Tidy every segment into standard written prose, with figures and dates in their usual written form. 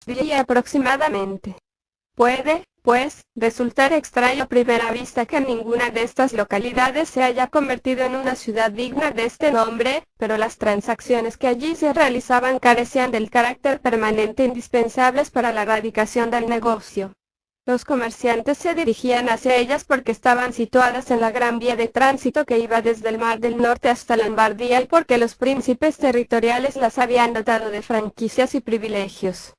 día aproximadamente. Puede, pues, resultar extraño a primera vista que ninguna de estas localidades se haya convertido en una ciudad digna de este nombre, pero las transacciones que allí se realizaban carecían del carácter permanente indispensables para la radicación del negocio. Los comerciantes se dirigían hacia ellas porque estaban situadas en la gran vía de tránsito que iba desde el Mar del Norte hasta Lombardía y porque los príncipes territoriales las habían dotado de franquicias y privilegios.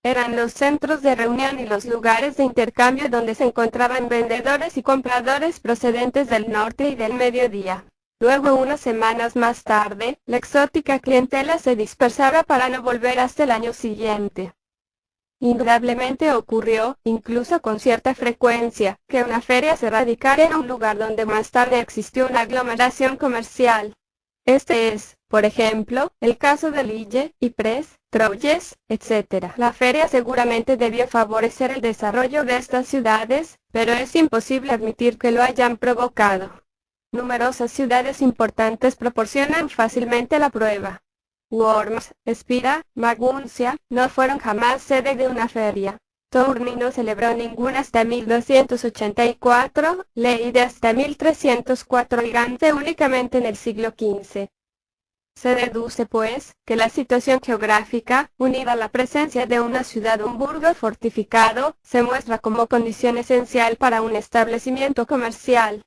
Eran los centros de reunión y los lugares de intercambio donde se encontraban vendedores y compradores procedentes del norte y del mediodía. Luego, unas semanas más tarde, la exótica clientela se dispersaba para no volver hasta el año siguiente. Indudablemente ocurrió, incluso con cierta frecuencia, que una feria se radicara en un lugar donde más tarde existió una aglomeración comercial. Este es, por ejemplo, el caso de Lille, Ypres, Troyes, etc. La feria seguramente debió favorecer el desarrollo de estas ciudades, pero es imposible admitir que lo hayan provocado. Numerosas ciudades importantes proporcionan fácilmente la prueba. Worms, Espira, Maguncia, no fueron jamás sede de una feria. Tournai no celebró ninguna hasta 1284, Leyde hasta 1304 y Gante únicamente en el siglo XV. Se deduce, pues, que la situación geográfica, unida a la presencia de una ciudad o un burgo fortificado, se muestra como condición esencial para un establecimiento comercial.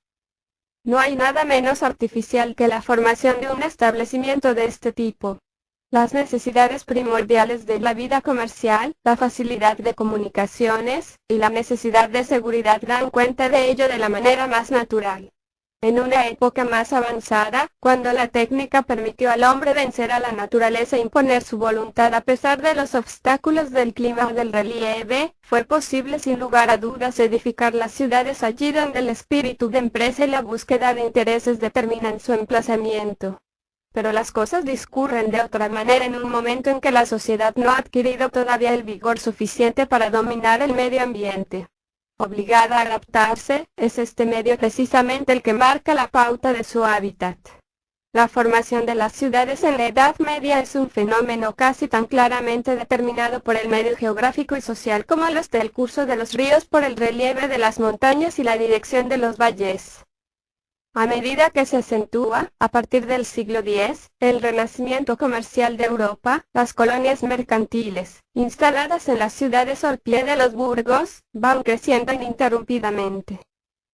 No hay nada menos artificial que la formación de un establecimiento de este tipo. Las necesidades primordiales de la vida comercial, la facilidad de comunicaciones, y la necesidad de seguridad dan cuenta de ello de la manera más natural. En una época más avanzada, cuando la técnica permitió al hombre vencer a la naturaleza e imponer su voluntad a pesar de los obstáculos del clima o del relieve, fue posible sin lugar a dudas edificar las ciudades allí donde el espíritu de empresa y la búsqueda de intereses determinan su emplazamiento. Pero las cosas discurren de otra manera en un momento en que la sociedad no ha adquirido todavía el vigor suficiente para dominar el medio ambiente. Obligada a adaptarse, es este medio precisamente el que marca la pauta de su hábitat. La formación de las ciudades en la Edad Media es un fenómeno casi tan claramente determinado por el medio geográfico y social como los del curso de los ríos por el relieve de las montañas y la dirección de los valles. A medida que se acentúa, a partir del siglo X, el renacimiento comercial de Europa, las colonias mercantiles, instaladas en las ciudades al pie de los burgos, van creciendo ininterrumpidamente.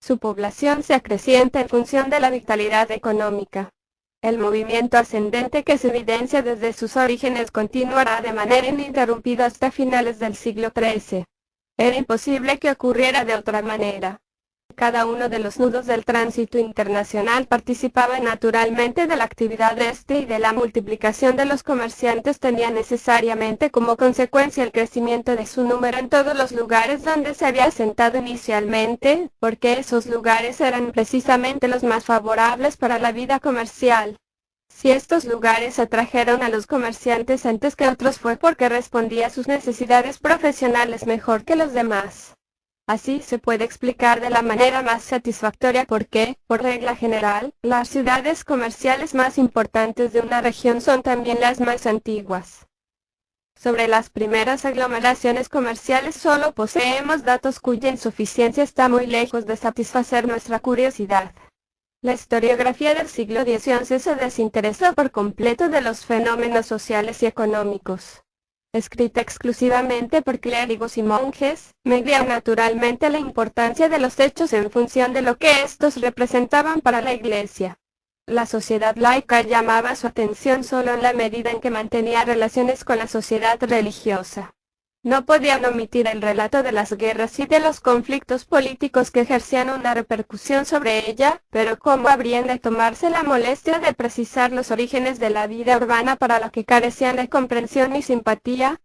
Su población se acrecienta en función de la vitalidad económica. El movimiento ascendente que se evidencia desde sus orígenes continuará de manera ininterrumpida hasta finales del siglo XIII. Era imposible que ocurriera de otra manera. Cada uno de los nudos del tránsito internacional participaba naturalmente de la actividad de este y de la multiplicación de los comerciantes tenía necesariamente como consecuencia el crecimiento de su número en todos los lugares donde se había asentado inicialmente, porque esos lugares eran precisamente los más favorables para la vida comercial. Si estos lugares atrajeron a los comerciantes antes que otros fue porque respondía a sus necesidades profesionales mejor que los demás. Así se puede explicar de la manera más satisfactoria por qué, por regla general, las ciudades comerciales más importantes de una región son también las más antiguas. Sobre las primeras aglomeraciones comerciales solo poseemos datos cuya insuficiencia está muy lejos de satisfacer nuestra curiosidad. La historiografía del siglo X y XI se desinteresó por completo de los fenómenos sociales y económicos. Escrita exclusivamente por clérigos y monjes, medía naturalmente la importancia de los hechos en función de lo que estos representaban para la Iglesia. La sociedad laica llamaba su atención solo en la medida en que mantenía relaciones con la sociedad religiosa. No podían omitir el relato de las guerras y de los conflictos políticos que ejercían una repercusión sobre ella, pero ¿cómo habrían de tomarse la molestia de precisar los orígenes de la vida urbana para la que carecían de comprensión y simpatía?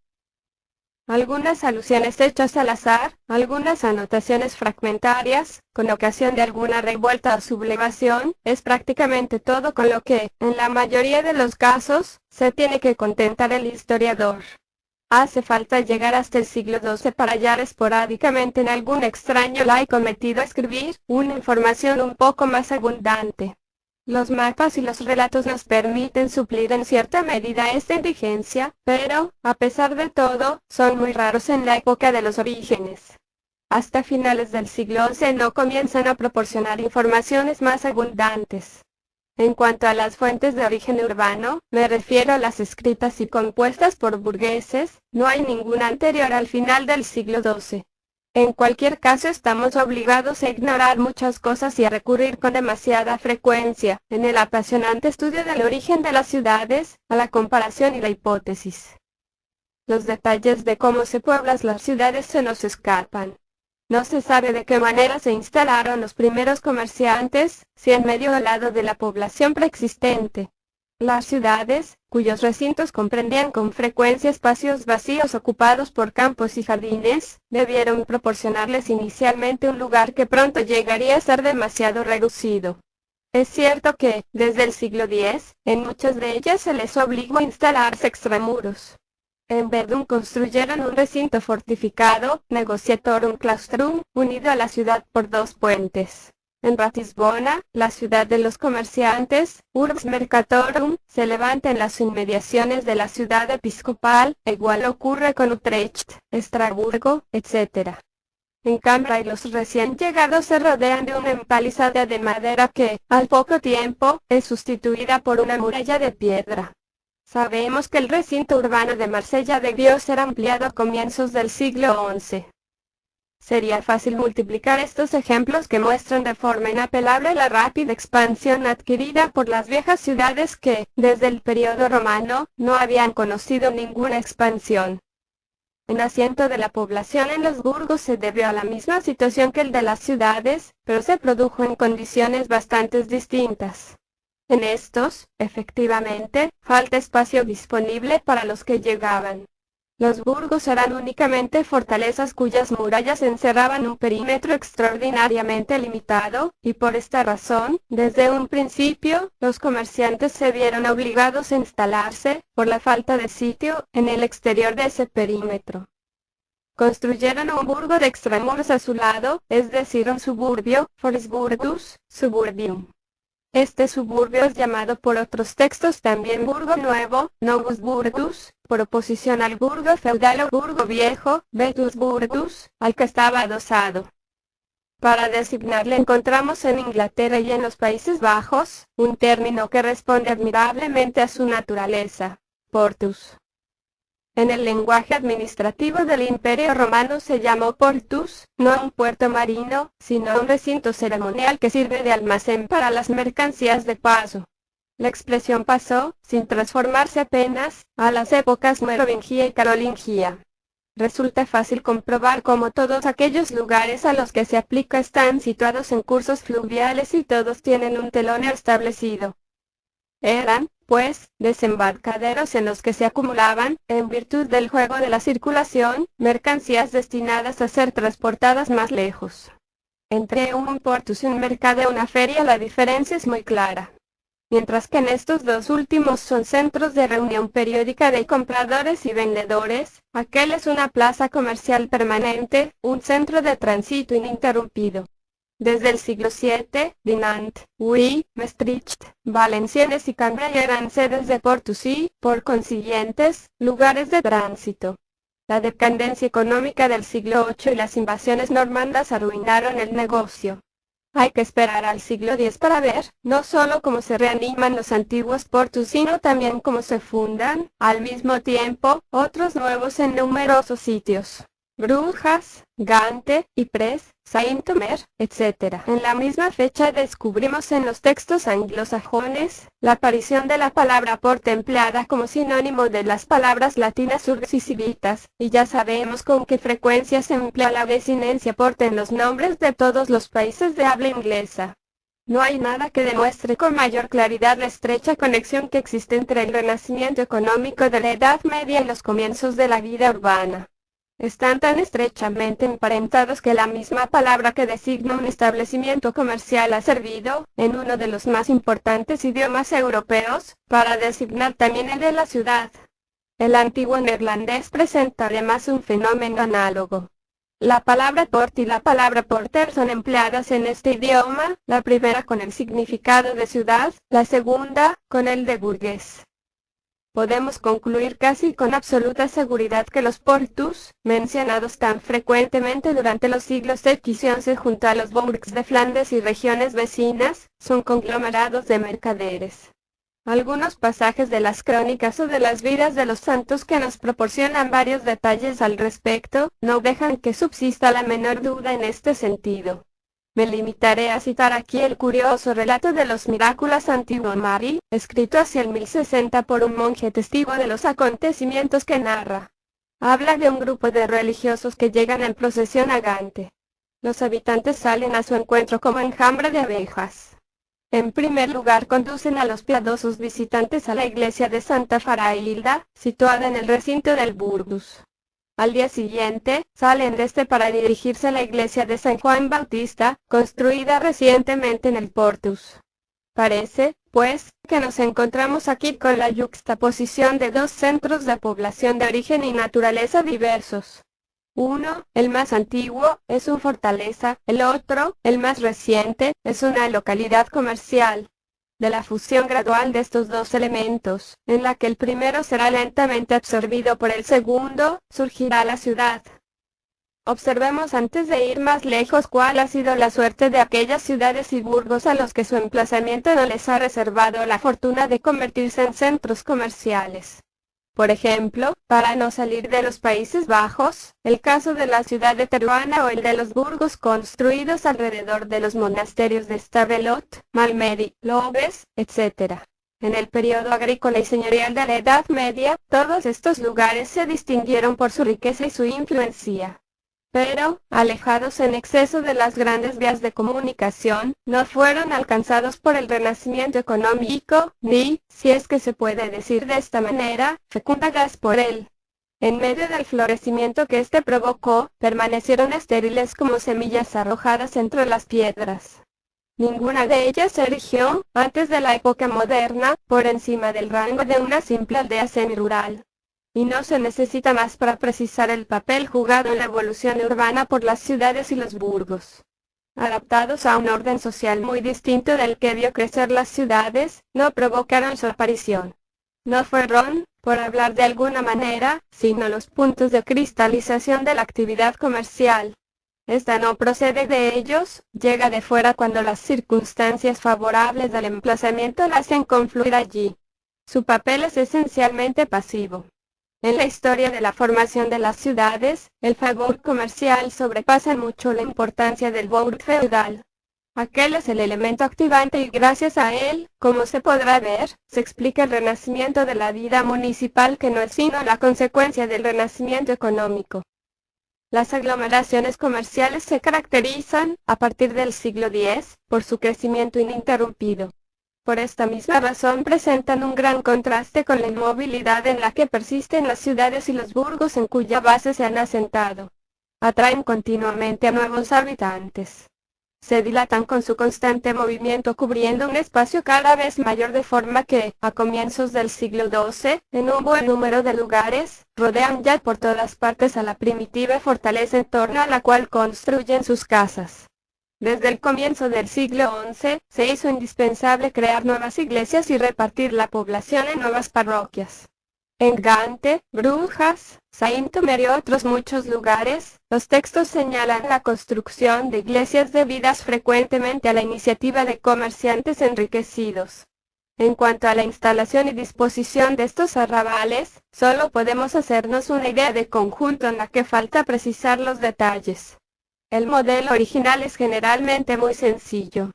Algunas alusiones hechas al azar, algunas anotaciones fragmentarias, con ocasión de alguna revuelta o sublevación, es prácticamente todo con lo que, en la mayoría de los casos, se tiene que contentar el historiador. Hace falta llegar hasta el siglo XII para hallar esporádicamente en algún extraño laico metido a escribir una información un poco más abundante. Los mapas y los relatos nos permiten suplir en cierta medida esta indigencia, pero, a pesar de todo, son muy raros en la época de los orígenes. Hasta finales del siglo XI no comienzan a proporcionar informaciones más abundantes. En cuanto a las fuentes de origen urbano, me refiero a las escritas y compuestas por burgueses, no hay ninguna anterior al final del siglo XII. En cualquier caso estamos obligados a ignorar muchas cosas y a recurrir con demasiada frecuencia, en el apasionante estudio del origen de las ciudades, a la comparación y la hipótesis. Los detalles de cómo se pueblan las ciudades se nos escapan. No se sabe de qué manera se instalaron los primeros comerciantes, si en medio o al lado de la población preexistente. Las ciudades, cuyos recintos comprendían con frecuencia espacios vacíos ocupados por campos y jardines, debieron proporcionarles inicialmente un lugar que pronto llegaría a ser demasiado reducido. Es cierto que, desde el siglo X, en muchas de ellas se les obligó a instalarse extramuros. En Verdun construyeron un recinto fortificado, Negociatorum Claustrum, unido a la ciudad por dos puentes. En Ratisbona, la ciudad de los comerciantes, Urbs Mercatorum, se levanta en las inmediaciones de la ciudad episcopal, igual ocurre con Utrecht, Estrasburgo, etc. En Cambrai los recién llegados se rodean de una empalizada de madera que, al poco tiempo, es sustituida por una muralla de piedra. Sabemos que el recinto urbano de Marsella debió ser ampliado a comienzos del siglo XI. Sería fácil multiplicar estos ejemplos que muestran de forma inapelable la rápida expansión adquirida por las viejas ciudades que, desde el periodo romano, no habían conocido ninguna expansión. El asiento de la población en los burgos se debió a la misma situación que el de las ciudades, pero se produjo en condiciones bastante distintas. En estos, efectivamente, falta espacio disponible para los que llegaban. Los burgos eran únicamente fortalezas cuyas murallas encerraban un perímetro extraordinariamente limitado, y por esta razón, desde un principio, los comerciantes se vieron obligados a instalarse, por la falta de sitio, en el exterior de ese perímetro. Construyeron un burgo de extramuros a su lado, es decir un suburbio, Foresburgus, suburbium. Este suburbio es llamado por otros textos también Burgo Nuevo, Novus Burgus, por oposición al burgo feudal o burgo viejo, Vetus Burgus, al que estaba adosado. Para designarle encontramos en Inglaterra y en los Países Bajos, un término que responde admirablemente a su naturaleza, portus. En el lenguaje administrativo del Imperio Romano se llamó portus, no a un puerto marino, sino a un recinto ceremonial que sirve de almacén para las mercancías de paso. La expresión pasó, sin transformarse apenas, a las épocas merovingia y carolingia. Resulta fácil comprobar cómo todos aquellos lugares a los que se aplica están situados en cursos fluviales y todos tienen un teloneo establecido. Eran, pues, desembarcaderos en los que se acumulaban, en virtud del juego de la circulación, mercancías destinadas a ser transportadas más lejos. Entre un portus y un mercado o una feria la diferencia es muy clara. Mientras que en estos dos últimos son centros de reunión periódica de compradores y vendedores, aquel es una plaza comercial permanente, un centro de tránsito ininterrumpido. Desde el siglo VII, Dinant, Huy, Maastricht, Valenciennes y Cambrai eran sedes de portus y, por consiguientes, lugares de tránsito. La decadencia económica del siglo VIII y las invasiones normandas arruinaron el negocio. Hay que esperar al siglo X para ver, no solo cómo se reaniman los antiguos portus sino también cómo se fundan, al mismo tiempo, otros nuevos en numerosos sitios. Brujas, Gante, Ypres, Saint-Omer, etc. En la misma fecha descubrimos en los textos anglosajones la aparición de la palabra porte empleada como sinónimo de las palabras latinas urbs y civitas, y ya sabemos con qué frecuencia se emplea la desinencia porte en los nombres de todos los países de habla inglesa. No hay nada que demuestre con mayor claridad la estrecha conexión que existe entre el renacimiento económico de la Edad Media y los comienzos de la vida urbana. Están tan estrechamente emparentados que la misma palabra que designa un establecimiento comercial ha servido, en uno de los más importantes idiomas europeos, para designar también el de la ciudad. El antiguo neerlandés presenta además un fenómeno análogo. La palabra port y la palabra porter son empleadas en este idioma, la primera con el significado de ciudad, la segunda, con el de burgués. Podemos concluir casi con absoluta seguridad que los portus, mencionados tan frecuentemente durante los siglos X y XI junto a los bourgs de Flandes y regiones vecinas, son conglomerados de mercaderes. Algunos pasajes de las crónicas o de las vidas de los santos que nos proporcionan varios detalles al respecto, no dejan que subsista la menor duda en este sentido. Me limitaré a citar aquí el curioso relato de los Miraculous Antiquomari, escrito hacia el 1060 por un monje testigo de los acontecimientos que narra. Habla de un grupo de religiosos que llegan en procesión a Gante. Los habitantes salen a su encuentro como enjambre de abejas. En primer lugar conducen a los piadosos visitantes a la iglesia de Santa Farailda, situada en el recinto del Burgus. Al día siguiente, salen de este para dirigirse a la iglesia de San Juan Bautista, construida recientemente en el Portus. Parece, pues, que nos encontramos aquí con la yuxtaposición de dos centros de población de origen y naturaleza diversos. Uno, el más antiguo, es una fortaleza, el otro, el más reciente, es una localidad comercial. De la fusión gradual de estos dos elementos, en la que el primero será lentamente absorbido por el segundo, surgirá la ciudad. Observemos antes de ir más lejos cuál ha sido la suerte de aquellas ciudades y burgos a los que su emplazamiento no les ha reservado la fortuna de convertirse en centros comerciales. Por ejemplo, para no salir de los Países Bajos, el caso de la ciudad de Teruana o el de los burgos construidos alrededor de los monasterios de Stavelot, Malmedy, Lobes, etc. En el periodo agrícola y señorial de la Edad Media, todos estos lugares se distinguieron por su riqueza y su influencia. Pero, alejados en exceso de las grandes vías de comunicación, no fueron alcanzados por el renacimiento económico, ni, si es que se puede decir de esta manera, fecundadas por él. En medio del florecimiento que éste provocó, permanecieron estériles como semillas arrojadas entre las piedras. Ninguna de ellas se erigió, antes de la época moderna, por encima del rango de una simple aldea semirural. Y no se necesita más para precisar el papel jugado en la evolución urbana por las ciudades y los burgos. Adaptados a un orden social muy distinto del que vio crecer las ciudades, no provocaron su aparición. No fueron, por hablar de alguna manera, sino los puntos de cristalización de la actividad comercial. Esta no procede de ellos, llega de fuera cuando las circunstancias favorables del emplazamiento la hacen confluir allí. Su papel es esencialmente pasivo. En la historia de la formación de las ciudades, el faubourg comercial sobrepasa en mucho la importancia del bourg feudal. Aquel es el elemento activante y gracias a él, como se podrá ver, se explica el renacimiento de la vida municipal que no es sino la consecuencia del renacimiento económico. Las aglomeraciones comerciales se caracterizan, a partir del siglo X, por su crecimiento ininterrumpido. Por esta misma razón presentan un gran contraste con la inmovilidad en la que persisten las ciudades y los burgos en cuya base se han asentado. Atraen continuamente a nuevos habitantes. Se dilatan con su constante movimiento cubriendo un espacio cada vez mayor de forma que, a comienzos del siglo XII, en un buen número de lugares, rodean ya por todas partes a la primitiva fortaleza en torno a la cual construyen sus casas. Desde el comienzo del siglo XI, se hizo indispensable crear nuevas iglesias y repartir la población en nuevas parroquias. En Gante, Brujas, Saint-Omer y otros muchos lugares, los textos señalan la construcción de iglesias debidas frecuentemente a la iniciativa de comerciantes enriquecidos. En cuanto a la instalación y disposición de estos arrabales, solo podemos hacernos una idea de conjunto en la que falta precisar los detalles. El modelo original es generalmente muy sencillo.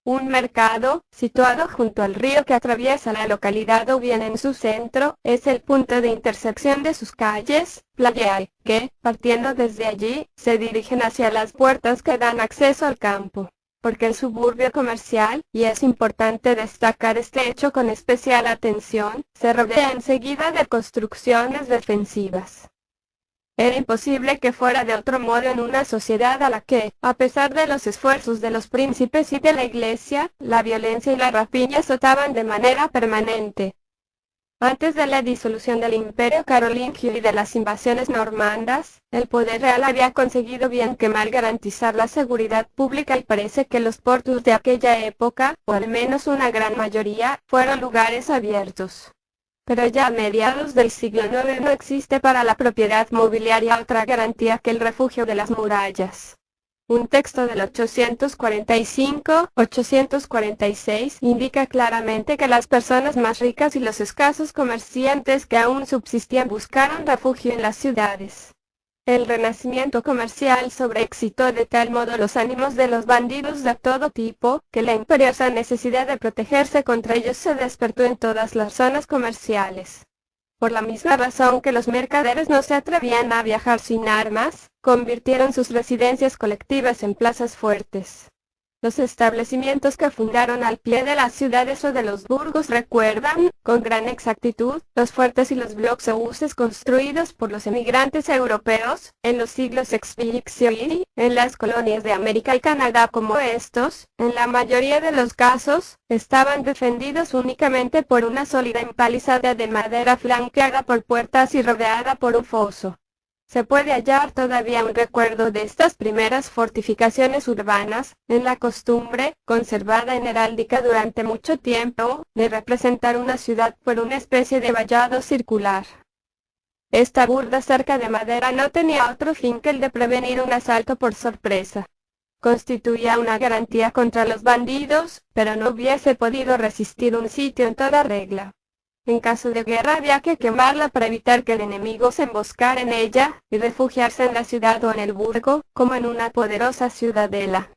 Un mercado, situado junto al río que atraviesa la localidad o bien en su centro, es el punto de intersección de sus calles, playae, que, partiendo desde allí, se dirigen hacia las puertas que dan acceso al campo. Porque el suburbio comercial, y es importante destacar este hecho con especial atención, se rodea enseguida de construcciones defensivas. Era imposible que fuera de otro modo en una sociedad a la que, a pesar de los esfuerzos de los príncipes y de la iglesia, la violencia y la rapiña azotaban de manera permanente. Antes de la disolución del Imperio carolingio y de las invasiones normandas, el poder real había conseguido bien que mal garantizar la seguridad pública y parece que los puertos de aquella época, o al menos una gran mayoría, fueron lugares abiertos. Pero ya a mediados del siglo IX no existe para la propiedad mobiliaria otra garantía que el refugio de las murallas. Un texto del 845-846 indica claramente que las personas más ricas y los escasos comerciantes que aún subsistían buscaron refugio en las ciudades. El renacimiento comercial sobreexcitó de tal modo los ánimos de los bandidos de todo tipo, que la imperiosa necesidad de protegerse contra ellos se despertó en todas las zonas comerciales. Por la misma razón que los mercaderes no se atrevían a viajar sin armas, convirtieron sus residencias colectivas en plazas fuertes. Los establecimientos que fundaron al pie de las ciudades o de los burgos recuerdan, con gran exactitud, los fuertes y los bloques o buses construidos por los emigrantes europeos, en los siglos XVIII, en las colonias de América y Canadá como estos, en la mayoría de los casos, estaban defendidos únicamente por una sólida empalizada de madera flanqueada por puertas y rodeada por un foso. Se puede hallar todavía un recuerdo de estas primeras fortificaciones urbanas, en la costumbre, conservada en heráldica durante mucho tiempo, de representar una ciudad por una especie de vallado circular. Esta burda cerca de madera no tenía otro fin que el de prevenir un asalto por sorpresa. Constituía una garantía contra los bandidos, pero no hubiese podido resistir un sitio en toda regla. En caso de guerra había que quemarla para evitar que el enemigo se emboscara en ella, y refugiarse en la ciudad o en el burgo, como en una poderosa ciudadela.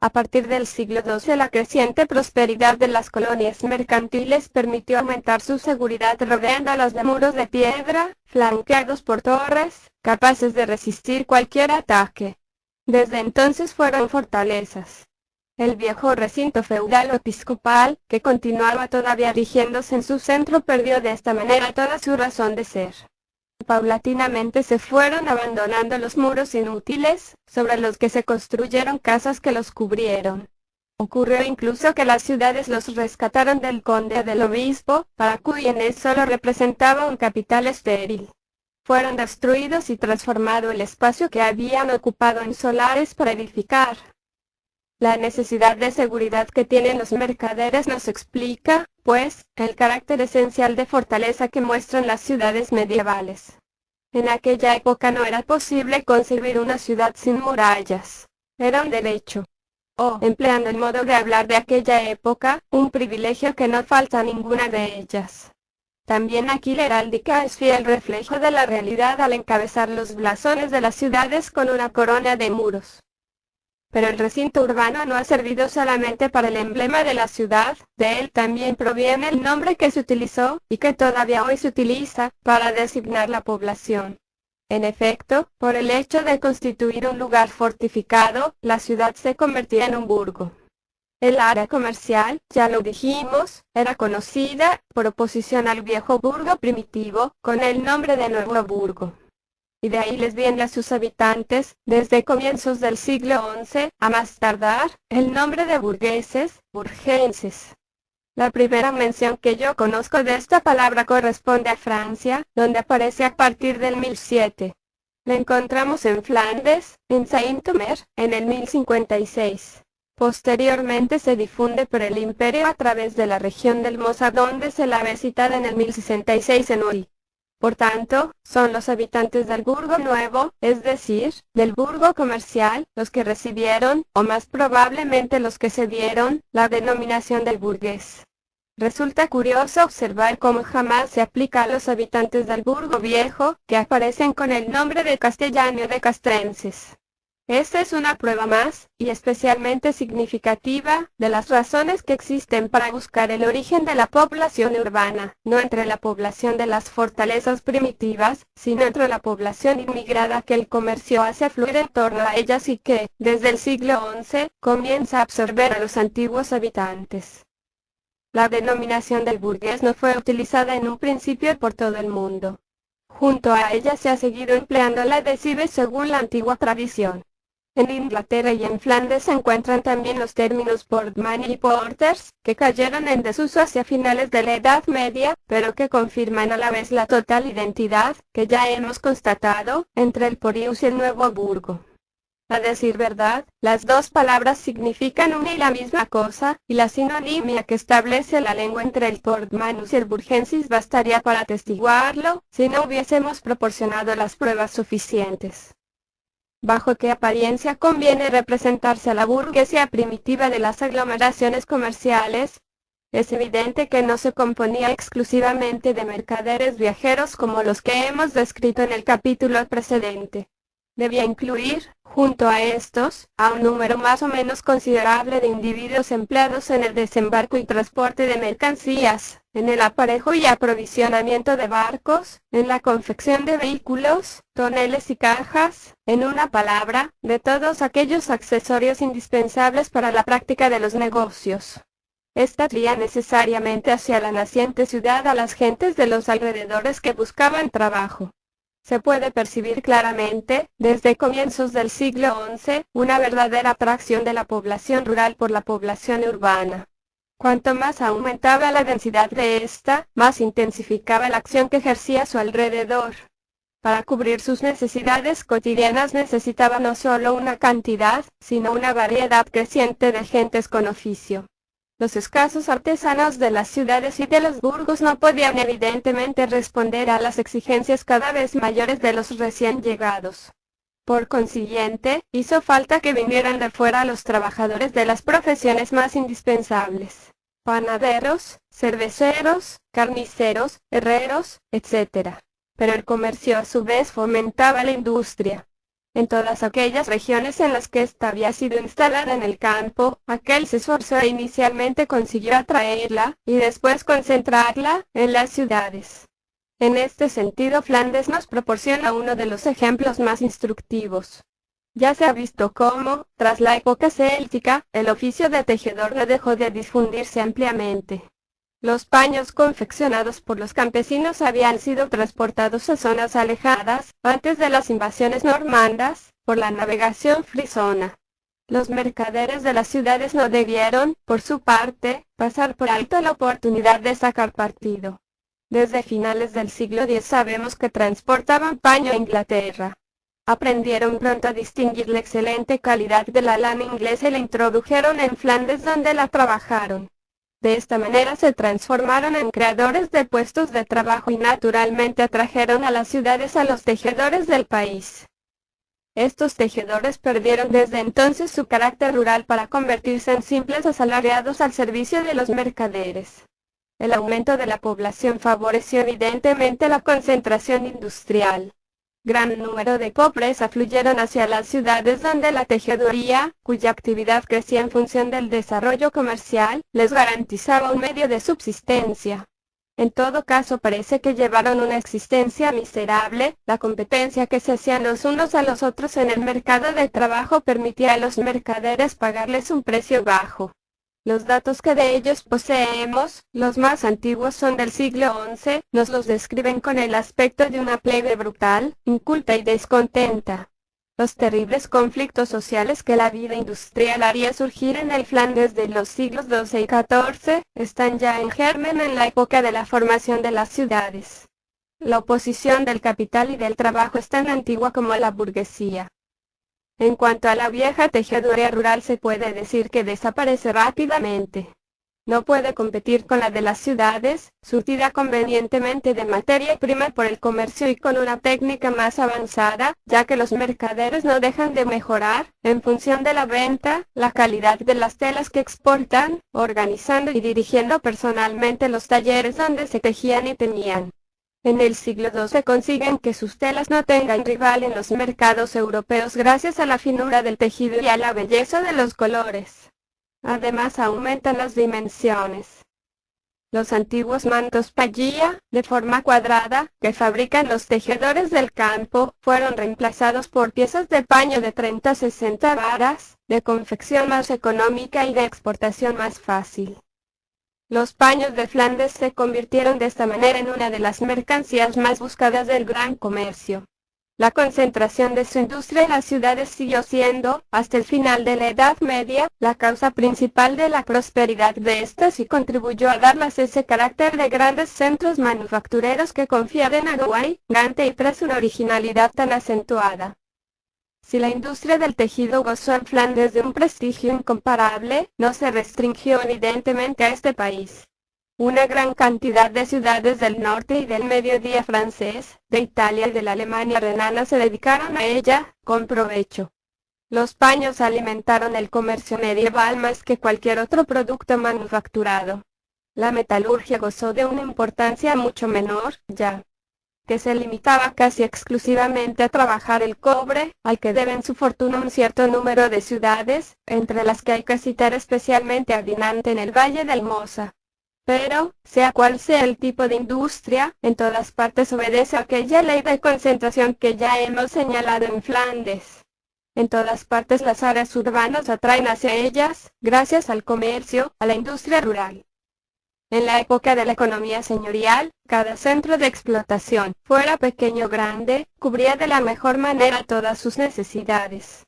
A partir del siglo XII la creciente prosperidad de las colonias mercantiles permitió aumentar su seguridad rodeándolas de muros de piedra, flanqueados por torres, capaces de resistir cualquier ataque. Desde entonces fueron fortalezas. El viejo recinto feudal o episcopal, que continuaba todavía rigiéndose en su centro, perdió de esta manera toda su razón de ser. Paulatinamente se fueron abandonando los muros inútiles, sobre los que se construyeron casas que los cubrieron. Ocurrió incluso que las ciudades los rescataron del conde del obispo, para quienes solo representaba un capital estéril. Fueron destruidos y transformado el espacio que habían ocupado en solares para edificar. La necesidad de seguridad que tienen los mercaderes nos explica, pues, el carácter esencial de fortaleza que muestran las ciudades medievales. En aquella época no era posible concebir una ciudad sin murallas. Era un derecho. O, empleando el modo de hablar de aquella época, un privilegio que no falta a ninguna de ellas. También aquí la heráldica es fiel reflejo de la realidad al encabezar los blasones de las ciudades con una corona de muros. Pero el recinto urbano no ha servido solamente para el emblema de la ciudad, de él también proviene el nombre que se utilizó, y que todavía hoy se utiliza, para designar la población. En efecto, por el hecho de constituir un lugar fortificado, la ciudad se convertía en un burgo. El área comercial, ya lo dijimos, era conocida, por oposición al viejo burgo primitivo, con el nombre de Nuevo Burgo. Y de ahí les viene a sus habitantes, desde comienzos del siglo XI, a más tardar, el nombre de burgueses, burgenses. La primera mención que yo conozco de esta palabra corresponde a Francia, donde aparece a partir del 1007. La encontramos en Flandes, en Saint-Omer, en el 1056. Posteriormente se difunde por el imperio a través de la región del Mosa, donde se la ve citada en el 1066 en Uri. Por tanto, son los habitantes del burgo nuevo, es decir, del burgo comercial, los que recibieron, o más probablemente los que cedieron, la denominación del burgués. Resulta curioso observar cómo jamás se aplica a los habitantes del burgo viejo, que aparecen con el nombre de castellano de castrenses. Esta es una prueba más, y especialmente significativa, de las razones que existen para buscar el origen de la población urbana, no entre la población de las fortalezas primitivas, sino entre la población inmigrada que el comercio hace fluir en torno a ellas y que, desde el siglo XI, comienza a absorber a los antiguos habitantes. La denominación del burgués no fue utilizada en un principio por todo el mundo. Junto a ella se ha seguido empleando la de cives según la antigua tradición. En Inglaterra y en Flandes se encuentran también los términos portman y porters, que cayeron en desuso hacia finales de la Edad Media, pero que confirman a la vez la total identidad, que ya hemos constatado, entre el Porius y el Nuevo Burgo. A decir verdad, las dos palabras significan una y la misma cosa, y la sinonimia que establece la lengua entre el portmanus y el burgensis bastaría para atestiguarlo, si no hubiésemos proporcionado las pruebas suficientes. ¿Bajo qué apariencia conviene representarse a la burguesía primitiva de las aglomeraciones comerciales? Es evidente que no se componía exclusivamente de mercaderes viajeros como los que hemos descrito en el capítulo precedente. Debía incluir, junto a estos, a un número más o menos considerable de individuos empleados en el desembarco y transporte de mercancías, en el aparejo y aprovisionamiento de barcos, en la confección de vehículos, toneles y cajas, en una palabra, de todos aquellos accesorios indispensables para la práctica de los negocios. Esta traía necesariamente hacia la naciente ciudad a las gentes de los alrededores que buscaban trabajo. Se puede percibir claramente, desde comienzos del siglo XI, una verdadera atracción de la población rural por la población urbana. Cuanto más aumentaba la densidad de ésta, más intensificaba la acción que ejercía a su alrededor. Para cubrir sus necesidades cotidianas necesitaba no solo una cantidad, sino una variedad creciente de gentes con oficio. Los escasos artesanos de las ciudades y de los burgos no podían evidentemente responder a las exigencias cada vez mayores de los recién llegados. Por consiguiente, hizo falta que vinieran de fuera los trabajadores de las profesiones más indispensables: panaderos, cerveceros, carniceros, herreros, etc. Pero el comercio a su vez fomentaba la industria. En todas aquellas regiones en las que ésta había sido instalada en el campo, aquel se esforzó e inicialmente consiguió atraerla, y después concentrarla, en las ciudades. En este sentido Flandes nos proporciona uno de los ejemplos más instructivos. Ya se ha visto cómo, tras la época céltica, el oficio de tejedor no dejó de difundirse ampliamente. Los paños confeccionados por los campesinos habían sido transportados a zonas alejadas, antes de las invasiones normandas, por la navegación frisona. Los mercaderes de las ciudades no debieron, por su parte, pasar por alto la oportunidad de sacar partido. Desde finales del siglo X sabemos que transportaban paño a Inglaterra. Aprendieron pronto a distinguir la excelente calidad de la lana inglesa y la introdujeron en Flandes, donde la trabajaron. De esta manera se transformaron en creadores de puestos de trabajo y naturalmente atrajeron a las ciudades a los tejedores del país. Estos tejedores perdieron desde entonces su carácter rural para convertirse en simples asalariados al servicio de los mercaderes. El aumento de la población favoreció evidentemente la concentración industrial. Gran número de pobres afluyeron hacia las ciudades, donde la tejeduría, cuya actividad crecía en función del desarrollo comercial, les garantizaba un medio de subsistencia. En todo caso parece que llevaron una existencia miserable. La competencia que se hacían los unos a los otros en el mercado de trabajo permitía a los mercaderes pagarles un precio bajo. Los datos que de ellos poseemos, los más antiguos son del siglo XI, nos los describen con el aspecto de una plebe brutal, inculta y descontenta. Los terribles conflictos sociales que la vida industrial haría surgir en el Flandes de los siglos XII y XIV, están ya en germen en la época de la formación de las ciudades. La oposición del capital y del trabajo es tan antigua como la burguesía. En cuanto a la vieja tejeduría rural, se puede decir que desaparece rápidamente. No puede competir con la de las ciudades, surtida convenientemente de materia prima por el comercio y con una técnica más avanzada, ya que los mercaderes no dejan de mejorar, en función de la venta, la calidad de las telas que exportan, organizando y dirigiendo personalmente los talleres donde se tejían y teñían. En el siglo XII consiguen que sus telas no tengan rival en los mercados europeos gracias a la finura del tejido y a la belleza de los colores. Además aumentan las dimensiones. Los antiguos mantos payía, de forma cuadrada, que fabrican los tejedores del campo, fueron reemplazados por piezas de paño de 30 a 60 varas, de confección más económica y de exportación más fácil. Los paños de Flandes se convirtieron de esta manera en una de las mercancías más buscadas del gran comercio. La concentración de su industria en las ciudades siguió siendo, hasta el final de la Edad Media, la causa principal de la prosperidad de estas y contribuyó a darles ese carácter de grandes centros manufactureros que confiaba en Uruguay, gante y tras una originalidad tan acentuada. Si la industria del tejido gozó en Flandes de un prestigio incomparable, no se restringió evidentemente a este país. Una gran cantidad de ciudades del norte y del mediodía francés, de Italia y de la Alemania renana se dedicaron a ella, con provecho. Los paños alimentaron el comercio medieval más que cualquier otro producto manufacturado. La metalurgia gozó de una importancia mucho menor, ya que se limitaba casi exclusivamente a trabajar el cobre, al que deben su fortuna un cierto número de ciudades, entre las que hay que citar especialmente a Dinant en el Valle del Mosa. Pero, sea cual sea el tipo de industria, en todas partes obedece a aquella ley de concentración que ya hemos señalado en Flandes. En todas partes las áreas urbanas atraen hacia ellas, gracias al comercio, a la industria rural. En la época de la economía señorial, cada centro de explotación, fuera pequeño o grande, cubría de la mejor manera todas sus necesidades.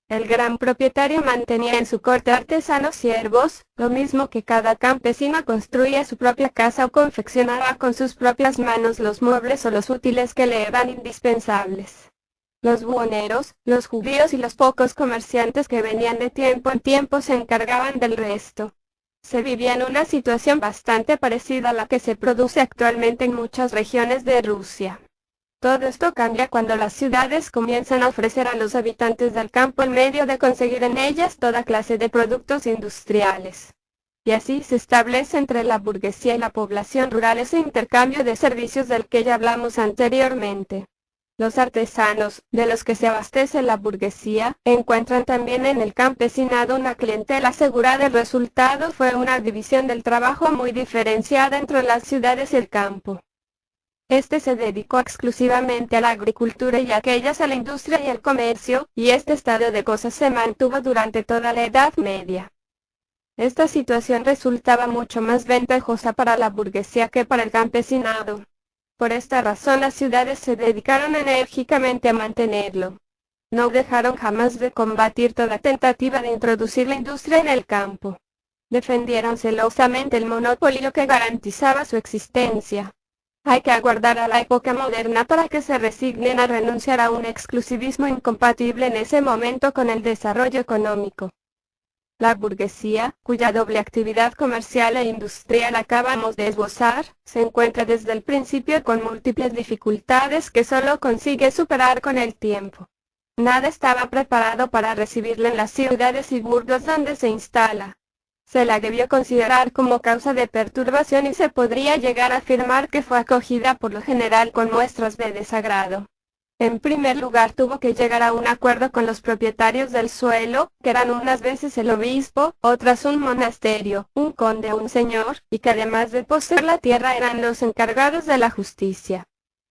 El gran propietario mantenía en su corte artesanos siervos, lo mismo que cada campesino construía su propia casa o confeccionaba con sus propias manos los muebles o los útiles que le eran indispensables. Los buhoneros, los judíos y los pocos comerciantes que venían de tiempo en tiempo se encargaban del resto. Se vivía en una situación bastante parecida a la que se produce actualmente en muchas regiones de Rusia. Todo esto cambia cuando las ciudades comienzan a ofrecer a los habitantes del campo el medio de conseguir en ellas toda clase de productos industriales. Y así se establece entre la burguesía y la población rural ese intercambio de servicios del que ya hablamos anteriormente. Los artesanos, de los que se abastece la burguesía, encuentran también en el campesinado una clientela asegurada. El resultado fue una división del trabajo muy diferenciada entre las ciudades y el campo. Este se dedicó exclusivamente a la agricultura y aquellas a la industria y el comercio, y este estado de cosas se mantuvo durante toda la Edad Media. Esta situación resultaba mucho más ventajosa para la burguesía que para el campesinado. Por esta razón las ciudades se dedicaron enérgicamente a mantenerlo. No dejaron jamás de combatir toda tentativa de introducir la industria en el campo. Defendieron celosamente el monopolio que garantizaba su existencia. Hay que aguardar a la época moderna para que se resignen a renunciar a un exclusivismo incompatible en ese momento con el desarrollo económico. La burguesía, cuya doble actividad comercial e industrial acabamos de esbozar, se encuentra desde el principio con múltiples dificultades que solo consigue superar con el tiempo. Nada estaba preparado para recibirla en las ciudades y burgos donde se instala. Se la debió considerar como causa de perturbación y se podría llegar a afirmar que fue acogida por lo general con muestras de desagrado. En primer lugar tuvo que llegar a un acuerdo con los propietarios del suelo, que eran unas veces el obispo, otras un monasterio, un conde o un señor, y que además de poseer la tierra eran los encargados de la justicia.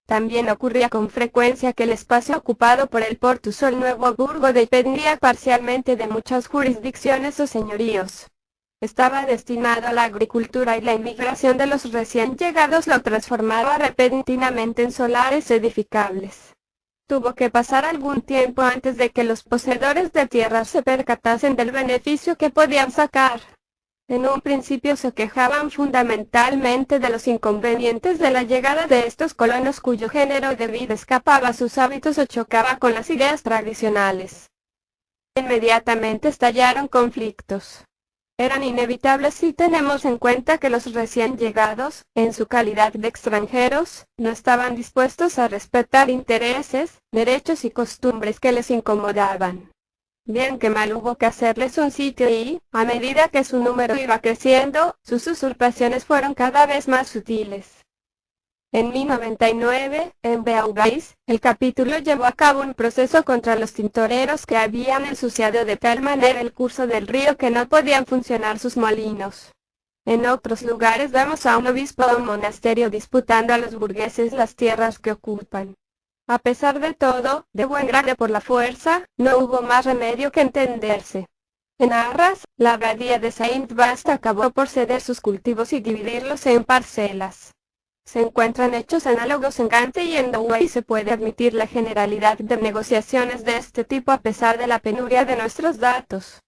También ocurría con frecuencia que el espacio ocupado por el Portus o el Nuevo Burgo dependía parcialmente de muchas jurisdicciones o señoríos. Estaba destinado a la agricultura y la inmigración de los recién llegados lo transformaba repentinamente en solares edificables. Tuvo que pasar algún tiempo antes de que los poseedores de tierras se percatasen del beneficio que podían sacar. En un principio se quejaban fundamentalmente de los inconvenientes de la llegada de estos colonos cuyo género de vida escapaba a sus hábitos o chocaba con las ideas tradicionales. Inmediatamente estallaron conflictos. Eran inevitables si tenemos en cuenta que los recién llegados, en su calidad de extranjeros, no estaban dispuestos a respetar intereses, derechos y costumbres que les incomodaban. Bien que mal hubo que hacerles un sitio y, a medida que su número iba creciendo, sus usurpaciones fueron cada vez más sutiles. En 1099, en Beauvais, el capítulo llevó a cabo un proceso contra los tintoreros que habían ensuciado de tal manera el curso del río que no podían funcionar sus molinos. En otros lugares vemos a un obispo o un monasterio disputando a los burgueses las tierras que ocupan. A pesar de todo, de buen grado por la fuerza, no hubo más remedio que entenderse. En Arras, la abadía de Saint-Vaast acabó por ceder sus cultivos y dividirlos en parcelas. Se encuentran hechos análogos en Gante y en Douai y se puede admitir la generalidad de negociaciones de este tipo a pesar de la penuria de nuestros datos.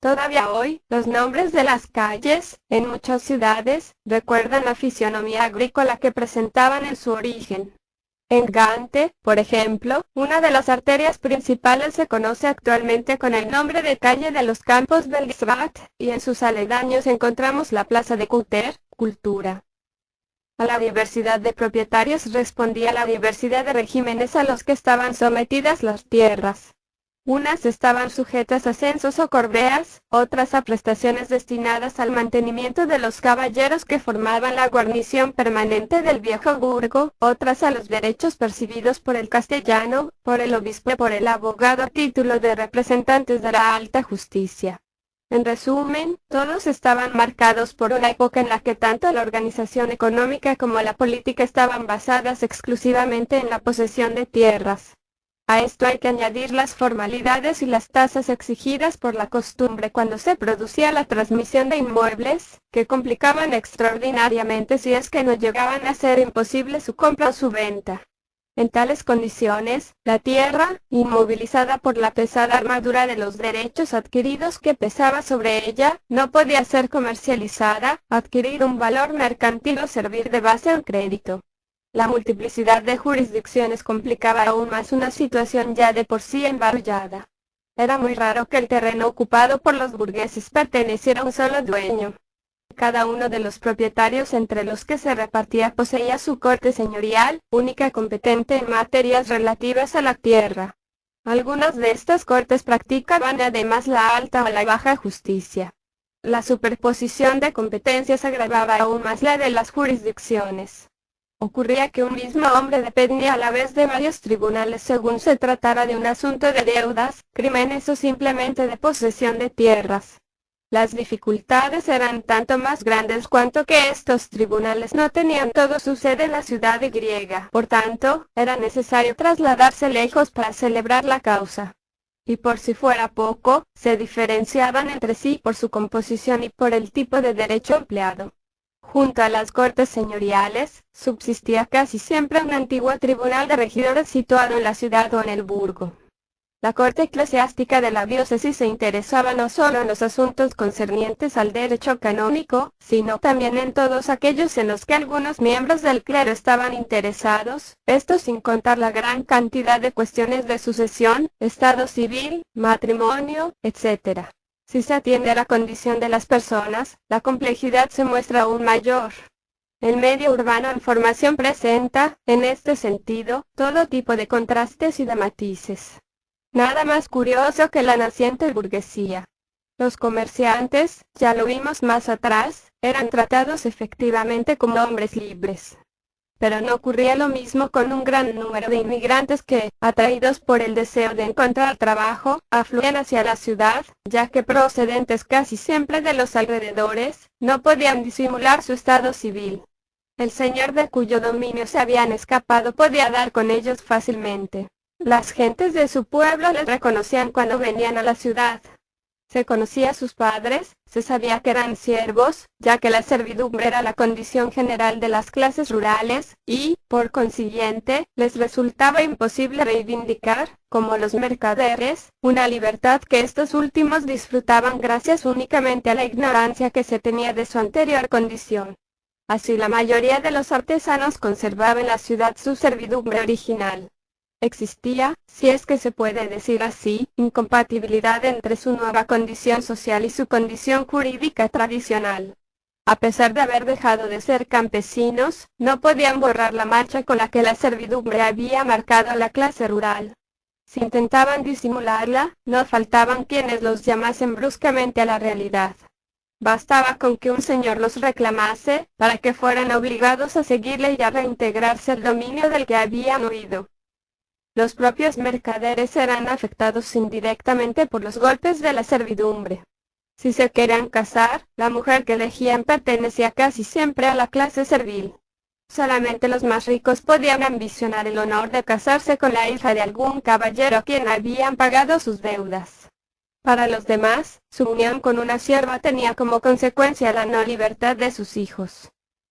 Todavía hoy, los nombres de las calles, en muchas ciudades, recuerdan la fisionomía agrícola que presentaban en su origen. En Gante, por ejemplo, una de las arterias principales se conoce actualmente con el nombre de Calle de los Campos del Gstrat, y en sus aledaños encontramos la Plaza de Cultura. A la diversidad de propietarios respondía la diversidad de regímenes a los que estaban sometidas las tierras. Unas estaban sujetas a censos o corveas, otras a prestaciones destinadas al mantenimiento de los caballeros que formaban la guarnición permanente del viejo burgo, otras a los derechos percibidos por el castellano, por el obispo y por el abogado a título de representantes de la alta justicia. En resumen, todos estaban marcados por una época en la que tanto la organización económica como la política estaban basadas exclusivamente en la posesión de tierras. A esto hay que añadir las formalidades y las tasas exigidas por la costumbre cuando se producía la transmisión de inmuebles, que complicaban extraordinariamente si es que no llegaban a ser imposible su compra o su venta. En tales condiciones, la tierra, inmovilizada por la pesada armadura de los derechos adquiridos que pesaba sobre ella, no podía ser comercializada, adquirir un valor mercantil o servir de base a un crédito. La multiplicidad de jurisdicciones complicaba aún más una situación ya de por sí embarullada. Era muy raro que el terreno ocupado por los burgueses perteneciera a un solo dueño. Cada uno de los propietarios entre los que se repartía poseía su corte señorial, única competente en materias relativas a la tierra. Algunas de estas cortes practicaban además la alta o la baja justicia. La superposición de competencias agravaba aún más la de las jurisdicciones. Ocurría que un mismo hombre dependía a la vez de varios tribunales según se tratara de un asunto de deudas, crímenes o simplemente de posesión de tierras. Las dificultades eran tanto más grandes cuanto que estos tribunales no tenían todo su sede en la ciudad griega. Por tanto, era necesario trasladarse lejos para celebrar la causa. Y por si fuera poco, se diferenciaban entre sí por su composición y por el tipo de derecho empleado. Junto a las cortes señoriales, subsistía casi siempre un antiguo tribunal de regidores situado en la ciudad o en el burgo. La corte eclesiástica de la diócesis se interesaba no solo en los asuntos concernientes al derecho canónico, sino también en todos aquellos en los que algunos miembros del clero estaban interesados, esto sin contar la gran cantidad de cuestiones de sucesión, estado civil, matrimonio, etc. Si se atiende a la condición de las personas, la complejidad se muestra aún mayor. El medio urbano en formación presenta, en este sentido, todo tipo de contrastes y de matices. Nada más curioso que la naciente burguesía. Los comerciantes, ya lo vimos más atrás, eran tratados efectivamente como hombres libres. Pero no ocurría lo mismo con un gran número de inmigrantes que, atraídos por el deseo de encontrar trabajo, afluían hacia la ciudad, ya que procedentes casi siempre de los alrededores, no podían disimular su estado civil. El señor de cuyo dominio se habían escapado podía dar con ellos fácilmente. Las gentes de su pueblo les reconocían cuando venían a la ciudad. Se conocía a sus padres, se sabía que eran siervos, ya que la servidumbre era la condición general de las clases rurales, y, por consiguiente, les resultaba imposible reivindicar, como los mercaderes, una libertad que estos últimos disfrutaban gracias únicamente a la ignorancia que se tenía de su anterior condición. Así la mayoría de los artesanos conservaba en la ciudad su servidumbre original. Existía, si es que se puede decir así, incompatibilidad entre su nueva condición social y su condición jurídica tradicional. A pesar de haber dejado de ser campesinos, no podían borrar la marcha con la que la servidumbre había marcado a la clase rural. Si intentaban disimularla, no faltaban quienes los llamasen bruscamente a la realidad. Bastaba con que un señor los reclamase, para que fueran obligados a seguirle y a reintegrarse al dominio del que habían huido. Los propios mercaderes eran afectados indirectamente por los golpes de la servidumbre. Si se querían casar, la mujer que elegían pertenecía casi siempre a la clase servil. Solamente los más ricos podían ambicionar el honor de casarse con la hija de algún caballero a quien habían pagado sus deudas. Para los demás, su unión con una sierva tenía como consecuencia la no libertad de sus hijos.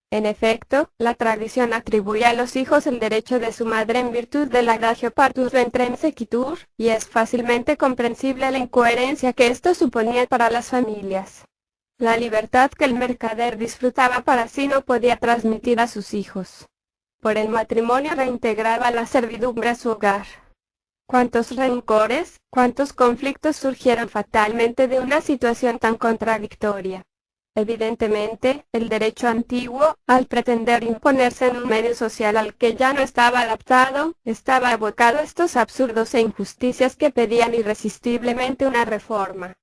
En efecto, la tradición atribuye a los hijos el derecho de su madre en virtud del adagio partus ventrem sequitur, y es fácilmente comprensible la incoherencia que esto suponía para las familias. La libertad que el mercader disfrutaba para sí no podía transmitir a sus hijos. Por el matrimonio reintegraba la servidumbre a su hogar. Cuántos rencores, cuántos conflictos surgieron fatalmente de una situación tan contradictoria. Evidentemente, el derecho antiguo, al pretender imponerse en un medio social al que ya no estaba adaptado, estaba abocado a estos absurdos e injusticias que pedían irresistiblemente una reforma.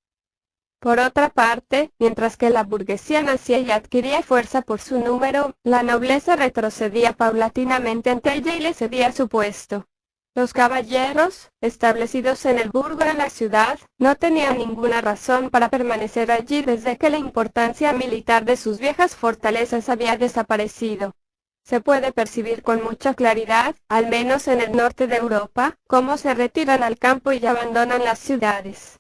Por otra parte, mientras que la burguesía nacía y adquiría fuerza por su número, la nobleza retrocedía paulatinamente ante ella y le cedía su puesto. Los caballeros, establecidos en el burgo de la ciudad, no tenían ninguna razón para permanecer allí desde que la importancia militar de sus viejas fortalezas había desaparecido. Se puede percibir con mucha claridad, al menos en el norte de Europa, cómo se retiran al campo y abandonan las ciudades.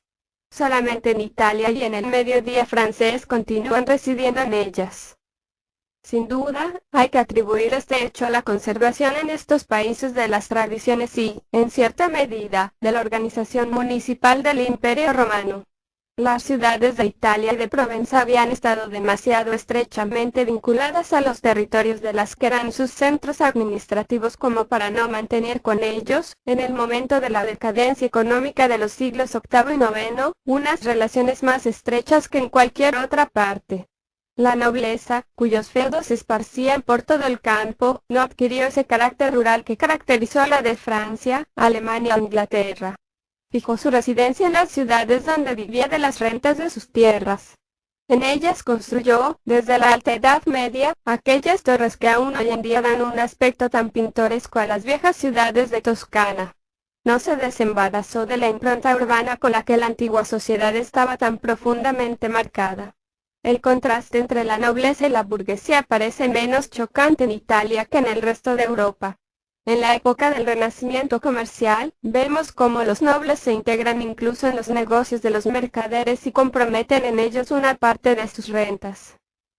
Solamente en Italia y en el mediodía francés continúan residiendo en ellas. Sin duda, hay que atribuir este hecho a la conservación en estos países de las tradiciones y, en cierta medida, de la organización municipal del Imperio Romano. Las ciudades de Italia y de Provenza habían estado demasiado estrechamente vinculadas a los territorios de las que eran sus centros administrativos como para no mantener con ellos, en el momento de la decadencia económica de los siglos VIII y IX, unas relaciones más estrechas que en cualquier otra parte. La nobleza, cuyos feudos se esparcían por todo el campo, no adquirió ese carácter rural que caracterizó a la de Francia, Alemania o Inglaterra. Fijó su residencia en las ciudades donde vivía de las rentas de sus tierras. En ellas construyó, desde la Alta Edad Media, aquellas torres que aún hoy en día dan un aspecto tan pintoresco a las viejas ciudades de Toscana. No se desembarazó de la impronta urbana con la que la antigua sociedad estaba tan profundamente marcada. El contraste entre la nobleza y la burguesía parece menos chocante en Italia que en el resto de Europa. En la época del Renacimiento comercial, vemos cómo los nobles se integran incluso en los negocios de los mercaderes y comprometen en ellos una parte de sus rentas.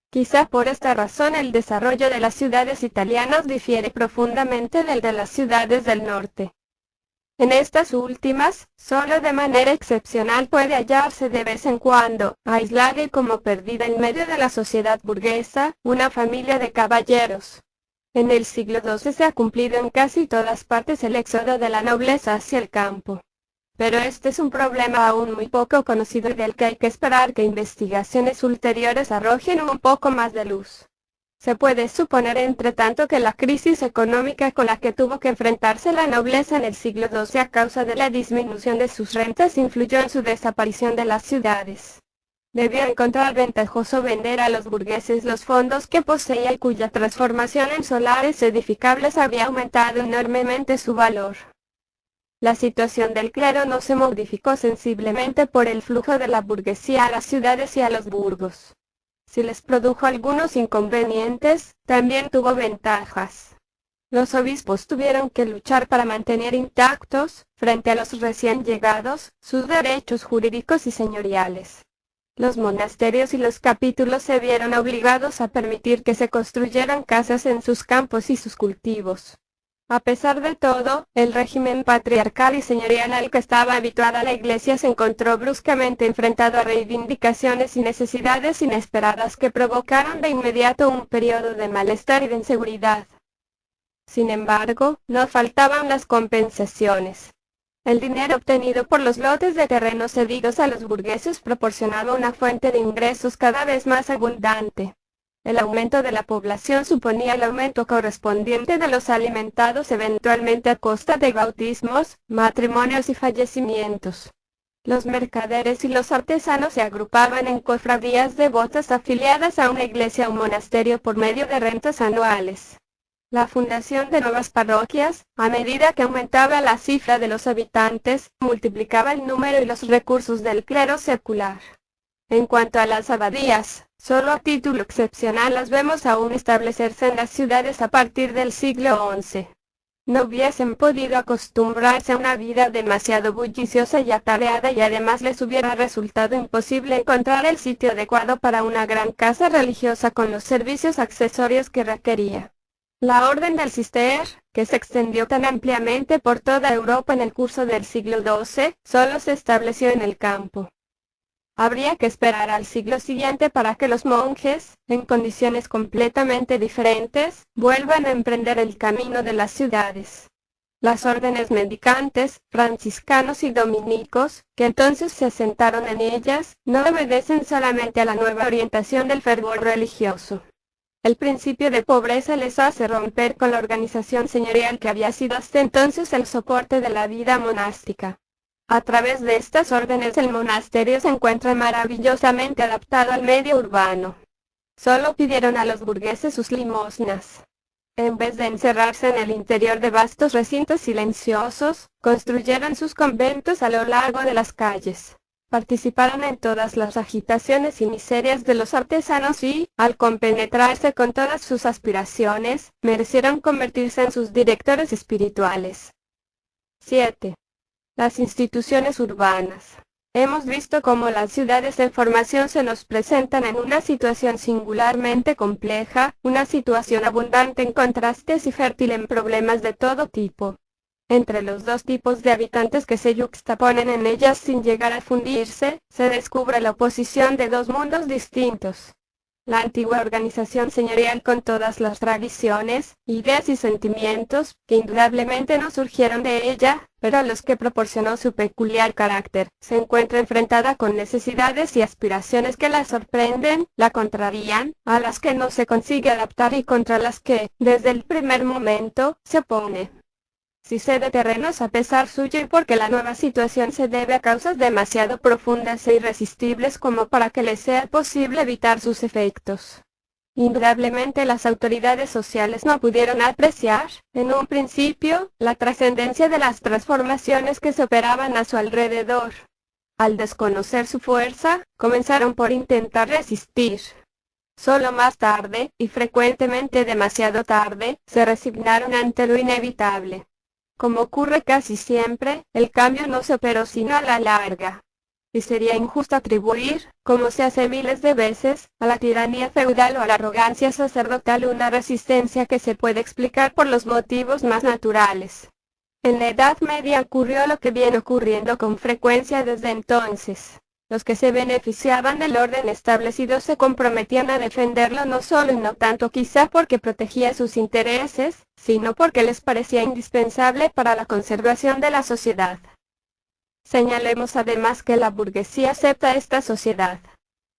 Quizá por esta razón el desarrollo de las ciudades italianas difiere profundamente del de las ciudades del norte. En estas últimas, solo de manera excepcional puede hallarse de vez en cuando, aislada y como perdida en medio de la sociedad burguesa, una familia de caballeros. En el siglo XII se ha cumplido en casi todas partes el éxodo de la nobleza hacia el campo. Pero este es un problema aún muy poco conocido y del que hay que esperar que investigaciones ulteriores arrojen un poco más de luz. Se puede suponer entre tanto que la crisis económica con la que tuvo que enfrentarse la nobleza en el siglo XII a causa de la disminución de sus rentas influyó en su desaparición de las ciudades. Debió encontrar ventajoso vender a los burgueses los fondos que poseía y cuya transformación en solares edificables había aumentado enormemente su valor. La situación del clero no se modificó sensiblemente por el flujo de la burguesía a las ciudades y a los burgos. Si les produjo algunos inconvenientes, también tuvo ventajas. Los obispos tuvieron que luchar para mantener intactos, frente a los recién llegados, sus derechos jurídicos y señoriales. Los monasterios y los capítulos se vieron obligados a permitir que se construyeran casas en sus campos y sus cultivos. A pesar de todo, el régimen patriarcal y señorial al que estaba habituada la Iglesia se encontró bruscamente enfrentado a reivindicaciones y necesidades inesperadas que provocaron de inmediato un periodo de malestar y de inseguridad. Sin embargo, no faltaban las compensaciones. El dinero obtenido por los lotes de terrenos cedidos a los burgueses proporcionaba una fuente de ingresos cada vez más abundante. El aumento de la población suponía el aumento correspondiente de los alimentados eventualmente a costa de bautismos, matrimonios y fallecimientos. Los mercaderes y los artesanos se agrupaban en cofradías devotas afiliadas a una iglesia o un monasterio por medio de rentas anuales. La fundación de nuevas parroquias, a medida que aumentaba la cifra de los habitantes, multiplicaba el número y los recursos del clero secular. En cuanto a las abadías, solo a título excepcional las vemos aún establecerse en las ciudades a partir del siglo XI. no hubiesen podido acostumbrarse a una vida demasiado bulliciosa y atareada, y además les hubiera resultado imposible encontrar el sitio adecuado para una gran casa religiosa con los servicios accesorios que requería. La orden del Cister, que se extendió tan ampliamente por toda Europa en el curso del siglo XII, solo se estableció en el campo. Habría que esperar al siglo siguiente para que los monjes, en condiciones completamente diferentes, vuelvan a emprender el camino de las ciudades. Las órdenes mendicantes, franciscanos y dominicos, que entonces se asentaron en ellas, no obedecen solamente a la nueva orientación del fervor religioso. El principio de pobreza les hace romper con la organización señorial que había sido hasta entonces el soporte de la vida monástica. A través de estas órdenes el monasterio se encuentra maravillosamente adaptado al medio urbano. Solo pidieron a los burgueses sus limosnas. En vez de encerrarse en el interior de vastos recintos silenciosos, construyeron sus conventos a lo largo de las calles. Participaron en todas las agitaciones y miserias de los artesanos y, al compenetrarse con todas sus aspiraciones, merecieron convertirse en sus directores espirituales. 7. Las instituciones urbanas. Hemos visto cómo las ciudades en formación se nos presentan en una situación singularmente compleja, una situación abundante en contrastes y fértil en problemas de todo tipo. Entre los dos tipos de habitantes que se yuxtaponen en ellas sin llegar a fundirse, se descubre la oposición de dos mundos distintos. La antigua organización señorial con todas las tradiciones, ideas y sentimientos, que indudablemente no surgieron de ella, pero a los que proporcionó su peculiar carácter, se encuentra enfrentada con necesidades y aspiraciones que la sorprenden, la contrarían, a las que no se consigue adaptar y contra las que, desde el primer momento, se opone. Si cede terrenos a pesar suyo y porque la nueva situación se debe a causas demasiado profundas e irresistibles como para que le sea posible evitar sus efectos. Indudablemente las autoridades sociales no pudieron apreciar, en un principio, la trascendencia de las transformaciones que se operaban a su alrededor. Al desconocer su fuerza, comenzaron por intentar resistir. Solo más tarde, y frecuentemente demasiado tarde, se resignaron ante lo inevitable. Como ocurre casi siempre, el cambio no se operó sino a la larga. Y sería injusto atribuir, como se hace miles de veces, a la tiranía feudal o a la arrogancia sacerdotal una resistencia que se puede explicar por los motivos más naturales. En la Edad Media ocurrió lo que viene ocurriendo con frecuencia desde entonces. Los que se beneficiaban del orden establecido se comprometían a defenderlo no solo y no tanto quizá porque protegía sus intereses, sino porque les parecía indispensable para la conservación de la sociedad. Señalemos además que la burguesía acepta esta sociedad.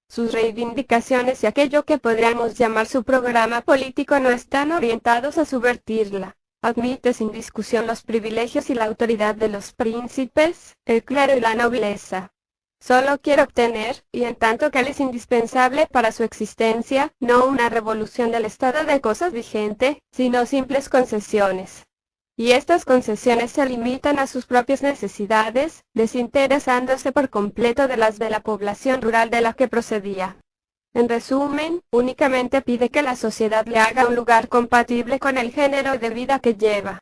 Sus reivindicaciones y aquello que podríamos llamar su programa político no están orientados a subvertirla. Admite sin discusión los privilegios y la autoridad de los príncipes, el clero y la nobleza. Solo quiere obtener, y en tanto que él es indispensable para su existencia, no una revolución del estado de cosas vigente, sino simples concesiones. Y estas concesiones se limitan a sus propias necesidades, desinteresándose por completo de las de la población rural de la que procedía. En resumen, únicamente pide que la sociedad le haga un lugar compatible con el género de vida que lleva.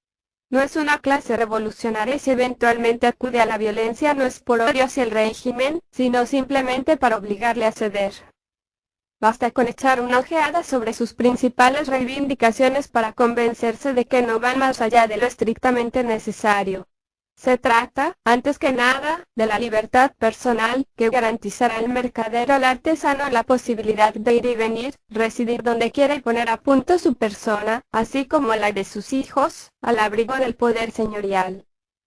No es una clase revolucionaria y si eventualmente acude a la violencia no es por odio hacia el régimen, sino simplemente para obligarle a ceder. Basta con echar una ojeada sobre sus principales reivindicaciones para convencerse de que no van más allá de lo estrictamente necesario. Se trata, antes que nada, de la libertad personal, que garantizará al mercader o al artesano la posibilidad de ir y venir, residir donde quiera y poner a punto su persona, así como la de sus hijos, al abrigo del poder señorial.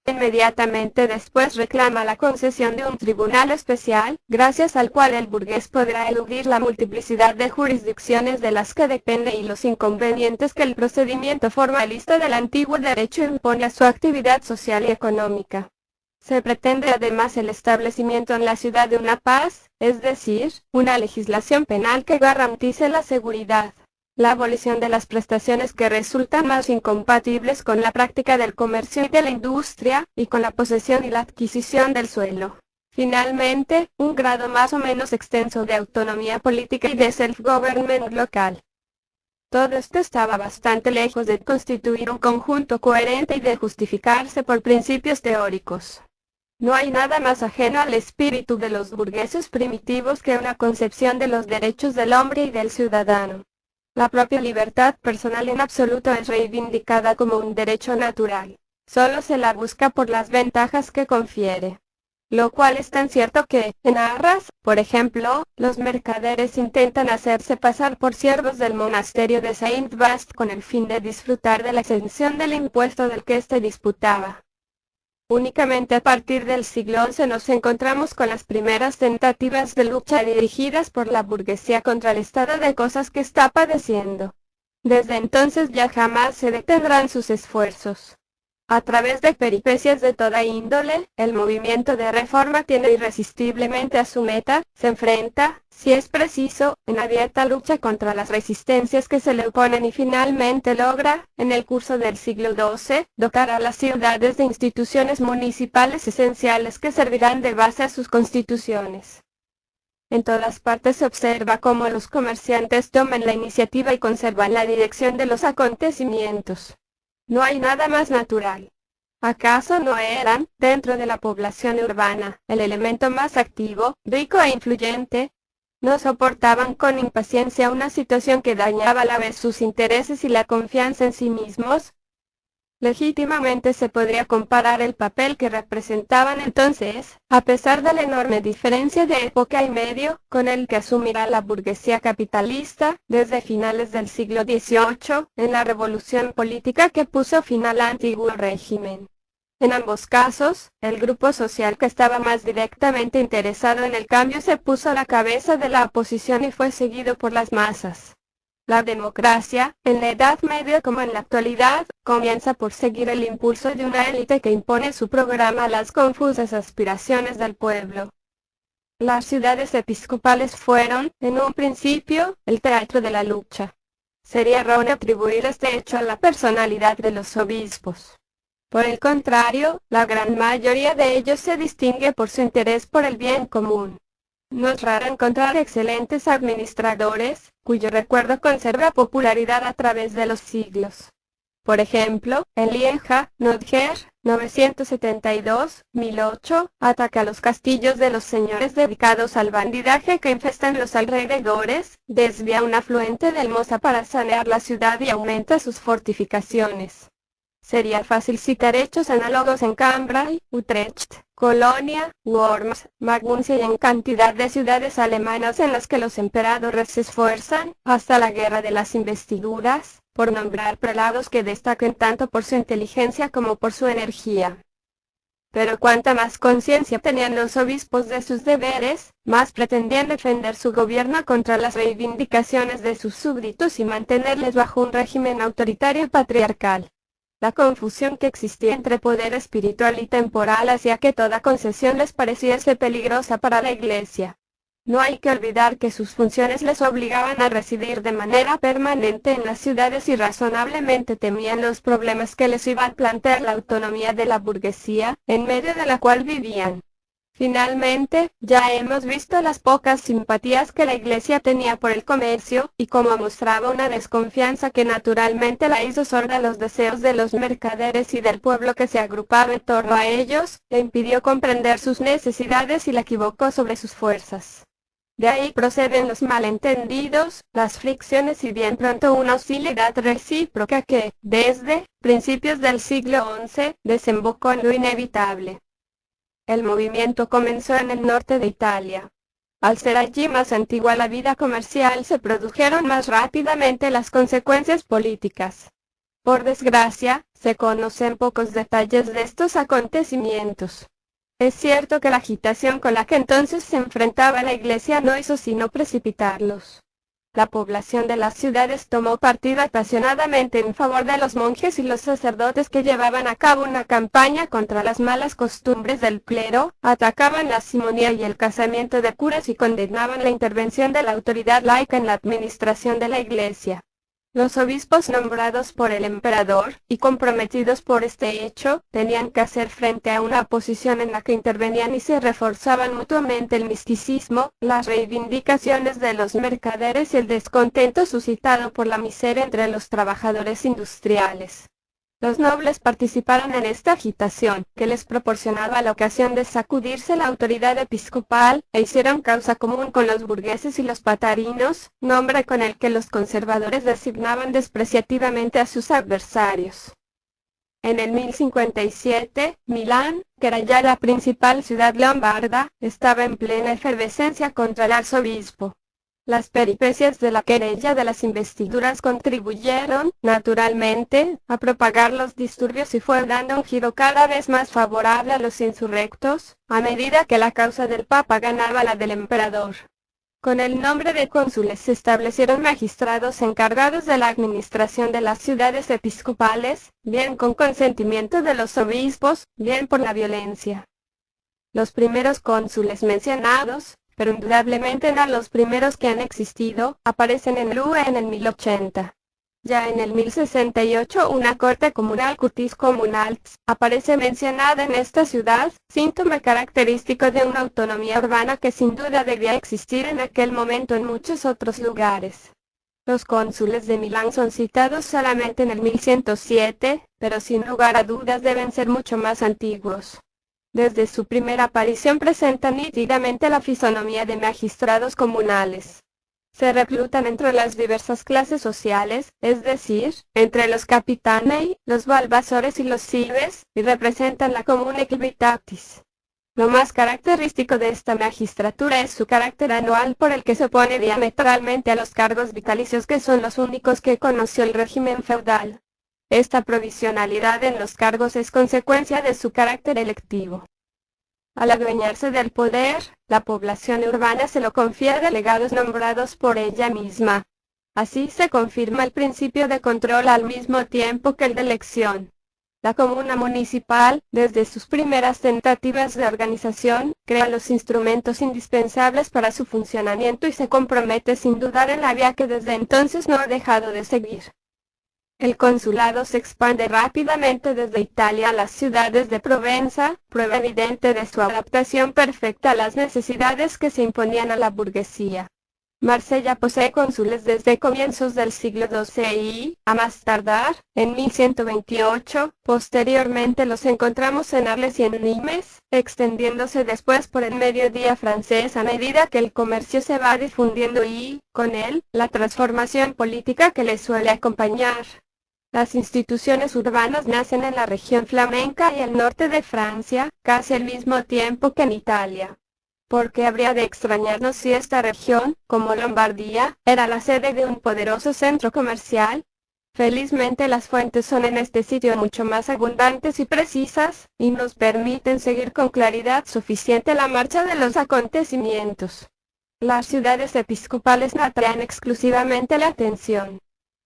Inmediatamente después reclama la concesión de un tribunal especial, gracias al cual el burgués podrá eludir la multiplicidad de jurisdicciones de las que depende y los inconvenientes que el procedimiento formalista del antiguo derecho impone a su actividad social y económica. Se pretende además el establecimiento en la ciudad de una paz, es decir, una legislación penal que garantice la seguridad. La abolición de las prestaciones que resultan más incompatibles con la práctica del comercio y de la industria, y con la posesión y la adquisición del suelo. Finalmente, un grado más o menos extenso de autonomía política y de self-government local. Todo esto estaba bastante lejos de constituir un conjunto coherente y de justificarse por principios teóricos. No hay nada más ajeno al espíritu de los burgueses primitivos que una concepción de los derechos del hombre y del ciudadano. La propia libertad personal en absoluto es reivindicada como un derecho natural. Solo se la busca por las ventajas que confiere. Lo cual es tan cierto que, en Arras, por ejemplo, los mercaderes intentan hacerse pasar por siervos del monasterio de Saint-Vaast con el fin de disfrutar de la exención del impuesto del que éste disputaba. Únicamente a partir del siglo XI nos encontramos con las primeras tentativas de lucha dirigidas por la burguesía contra el estado de cosas que está padeciendo. Desde entonces ya jamás se detendrán sus esfuerzos. A través de peripecias de toda índole, el movimiento de reforma tiene irresistiblemente a su meta, se enfrenta, si es preciso, en abierta lucha contra las resistencias que se le oponen y finalmente logra, en el curso del siglo XII, dotar a las ciudades de instituciones municipales esenciales que servirán de base a sus constituciones. En todas partes se observa cómo los comerciantes toman la iniciativa y conservan la dirección de los acontecimientos. No hay nada más natural. ¿Acaso no eran, dentro de la población urbana, el elemento más activo, rico e influyente? ¿No soportaban con impaciencia una situación que dañaba a la vez sus intereses y la confianza en sí mismos? Legítimamente se podría comparar el papel que representaban entonces, a pesar de la enorme diferencia de época y medio, con el que asumirá la burguesía capitalista, desde finales del siglo XVIII, en la revolución política que puso fin al antiguo régimen. En ambos casos, el grupo social que estaba más directamente interesado en el cambio se puso a la cabeza de la oposición y fue seguido por las masas. La democracia, en la Edad Media como en la actualidad, comienza por seguir el impulso de una élite que impone su programa a las confusas aspiraciones del pueblo. Las ciudades episcopales fueron, en un principio, el teatro de la lucha. Sería erróneo atribuir este hecho a la personalidad de los obispos. Por el contrario, la gran mayoría de ellos se distingue por su interés por el bien común. No es raro encontrar excelentes administradores, cuyo recuerdo conserva popularidad a través de los siglos. Por ejemplo, en Lieja, Notger, 972-1008, ataca los castillos de los señores dedicados al bandidaje que infestan los alrededores, desvía un afluente del Mosa para sanear la ciudad y aumenta sus fortificaciones. Sería fácil citar hechos análogos en Cambrai, Utrecht, Colonia, Worms, Maguncia y en cantidad de ciudades alemanas en las que los emperadores se esfuerzan, hasta la guerra de las investiduras, por nombrar prelados que destaquen tanto por su inteligencia como por su energía. Pero cuanta más conciencia tenían los obispos de sus deberes, más pretendían defender su gobierno contra las reivindicaciones de sus súbditos y mantenerles bajo un régimen autoritario y patriarcal. La confusión que existía entre poder espiritual y temporal hacía que toda concesión les pareciese peligrosa para la Iglesia. No hay que olvidar que sus funciones les obligaban a residir de manera permanente en las ciudades y razonablemente temían los problemas que les iba a plantear la autonomía de la burguesía, en medio de la cual vivían. Finalmente, ya hemos visto las pocas simpatías que la Iglesia tenía por el comercio, y cómo mostraba una desconfianza que naturalmente la hizo sorda a los deseos de los mercaderes y del pueblo que se agrupaba en torno a ellos, le impidió comprender sus necesidades y la equivocó sobre sus fuerzas. De ahí proceden los malentendidos, las fricciones y bien pronto una hostilidad recíproca que, desde principios del siglo XI, desembocó en lo inevitable. El movimiento comenzó en el norte de Italia. Al ser allí más antigua la vida comercial, se produjeron más rápidamente las consecuencias políticas. Por desgracia, se conocen pocos detalles de estos acontecimientos. Es cierto que la agitación con la que entonces se enfrentaba la Iglesia no hizo sino precipitarlos. La población de las ciudades tomó partido apasionadamente en favor de los monjes y los sacerdotes que llevaban a cabo una campaña contra las malas costumbres del clero, atacaban la simonía y el casamiento de curas y condenaban la intervención de la autoridad laica en la administración de la Iglesia. Los obispos nombrados por el emperador, y comprometidos por este hecho, tenían que hacer frente a una oposición en la que intervenían y se reforzaban mutuamente el misticismo, las reivindicaciones de los mercaderes y el descontento suscitado por la miseria entre los trabajadores industriales. Los nobles participaron en esta agitación, que les proporcionaba la ocasión de sacudirse la autoridad episcopal, e hicieron causa común con los burgueses y los patarinos, nombre con el que los conservadores designaban despreciativamente a sus adversarios. En el 1057, Milán, que era ya la principal ciudad lombarda, estaba en plena efervescencia contra el arzobispo. Las peripecias de la querella de las investiduras contribuyeron, naturalmente, a propagar los disturbios y fue dando un giro cada vez más favorable a los insurrectos, a medida que la causa del Papa ganaba la del emperador. Con el nombre de cónsules se establecieron magistrados encargados de la administración de las ciudades episcopales, bien con consentimiento de los obispos, bien por la violencia. Los primeros cónsules mencionados, pero indudablemente eran los primeros que han existido, aparecen en Lue en el 1080. Ya en el 1068 una corte comunal Curtis Communals aparece mencionada en esta ciudad, síntoma característico de una autonomía urbana que sin duda debía existir en aquel momento en muchos otros lugares. Los cónsules de Milán son citados solamente en el 1107, pero sin lugar a dudas deben ser mucho más antiguos. Desde su primera aparición presentan nítidamente la fisonomía de magistrados comunales. Se reclutan entre las diversas clases sociales, es decir, entre los capitanei, los valvasores y los cives, y representan la comune civitatis. Lo más característico de esta magistratura es su carácter anual por el que se opone diametralmente a los cargos vitalicios que son los únicos que conoció el régimen feudal. Esta provisionalidad en los cargos es consecuencia de su carácter electivo. Al adueñarse del poder, la población urbana se lo confía a delegados nombrados por ella misma. Así se confirma el principio de control al mismo tiempo que el de elección. La comuna municipal, desde sus primeras tentativas de organización, crea los instrumentos indispensables para su funcionamiento y se compromete sin dudar en la vía que desde entonces no ha dejado de seguir. El consulado se expande rápidamente desde Italia a las ciudades de Provenza, prueba evidente de su adaptación perfecta a las necesidades que se imponían a la burguesía. Marsella posee cónsules desde comienzos del siglo XII y, a más tardar, en 1128, posteriormente los encontramos en Arles y en Nimes, extendiéndose después por el mediodía francés a medida que el comercio se va difundiendo y, con él, la transformación política que le suele acompañar. Las instituciones urbanas nacen en la región flamenca y el norte de Francia, casi al mismo tiempo que en Italia. ¿Por qué habría de extrañarnos si esta región, como Lombardía, era la sede de un poderoso centro comercial? Felizmente las fuentes son en este sitio mucho más abundantes y precisas, y nos permiten seguir con claridad suficiente la marcha de los acontecimientos. Las ciudades episcopales no atraen exclusivamente la atención.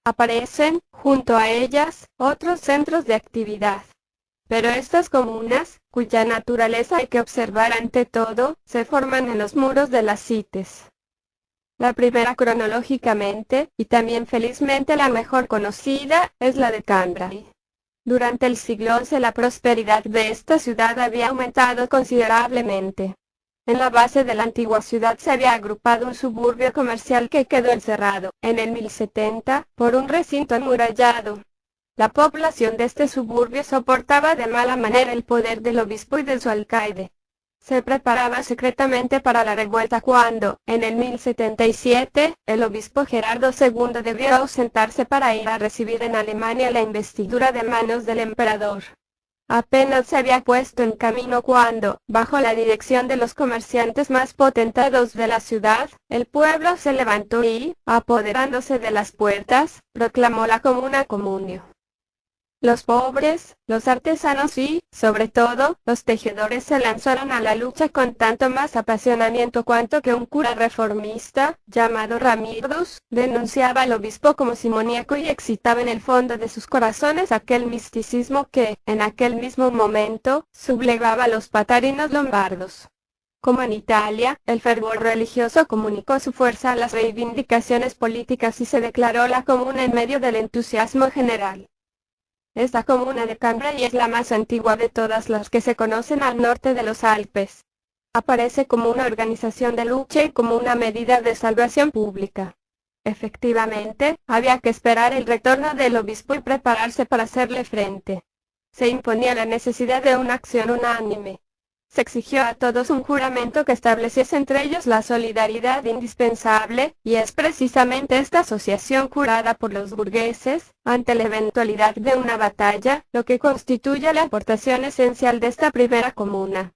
Aparecen, junto a ellas, otros centros de actividad. Pero estas comunas, cuya naturaleza hay que observar ante todo, se forman en los muros de las cites. La primera cronológicamente, y también felizmente la mejor conocida, es la de Cambrai. Durante el siglo XI la prosperidad de esta ciudad había aumentado considerablemente. En la base de la antigua ciudad se había agrupado un suburbio comercial que quedó encerrado, en el 1070, por un recinto amurallado. La población de este suburbio soportaba de mala manera el poder del obispo y de su alcaide. Se preparaba secretamente para la revuelta cuando, en el 1077, el obispo Gerardo II debió ausentarse para ir a recibir en Alemania la investidura de manos del emperador. Apenas se había puesto en camino cuando, bajo la dirección de los comerciantes más potentados de la ciudad, el pueblo se levantó y, apoderándose de las puertas, proclamó la comuna comunio. Los pobres, los artesanos y, sobre todo, los tejedores se lanzaron a la lucha con tanto más apasionamiento cuanto que un cura reformista, llamado Ramírez, denunciaba al obispo como simoníaco y excitaba en el fondo de sus corazones aquel misticismo que, en aquel mismo momento, sublevaba a los patarinos lombardos. Como en Italia, el fervor religioso comunicó su fuerza a las reivindicaciones políticas y se declaró la comuna en medio del entusiasmo general. Esta comuna de Cambrai es la más antigua de todas las que se conocen al norte de los Alpes. Aparece como una organización de lucha y como una medida de salvación pública. Efectivamente, había que esperar el retorno del obispo y prepararse para hacerle frente. Se imponía la necesidad de una acción unánime. Se exigió a todos un juramento que estableciese entre ellos la solidaridad indispensable, y es precisamente esta asociación jurada por los burgueses, ante la eventualidad de una batalla, lo que constituye la aportación esencial de esta primera comuna.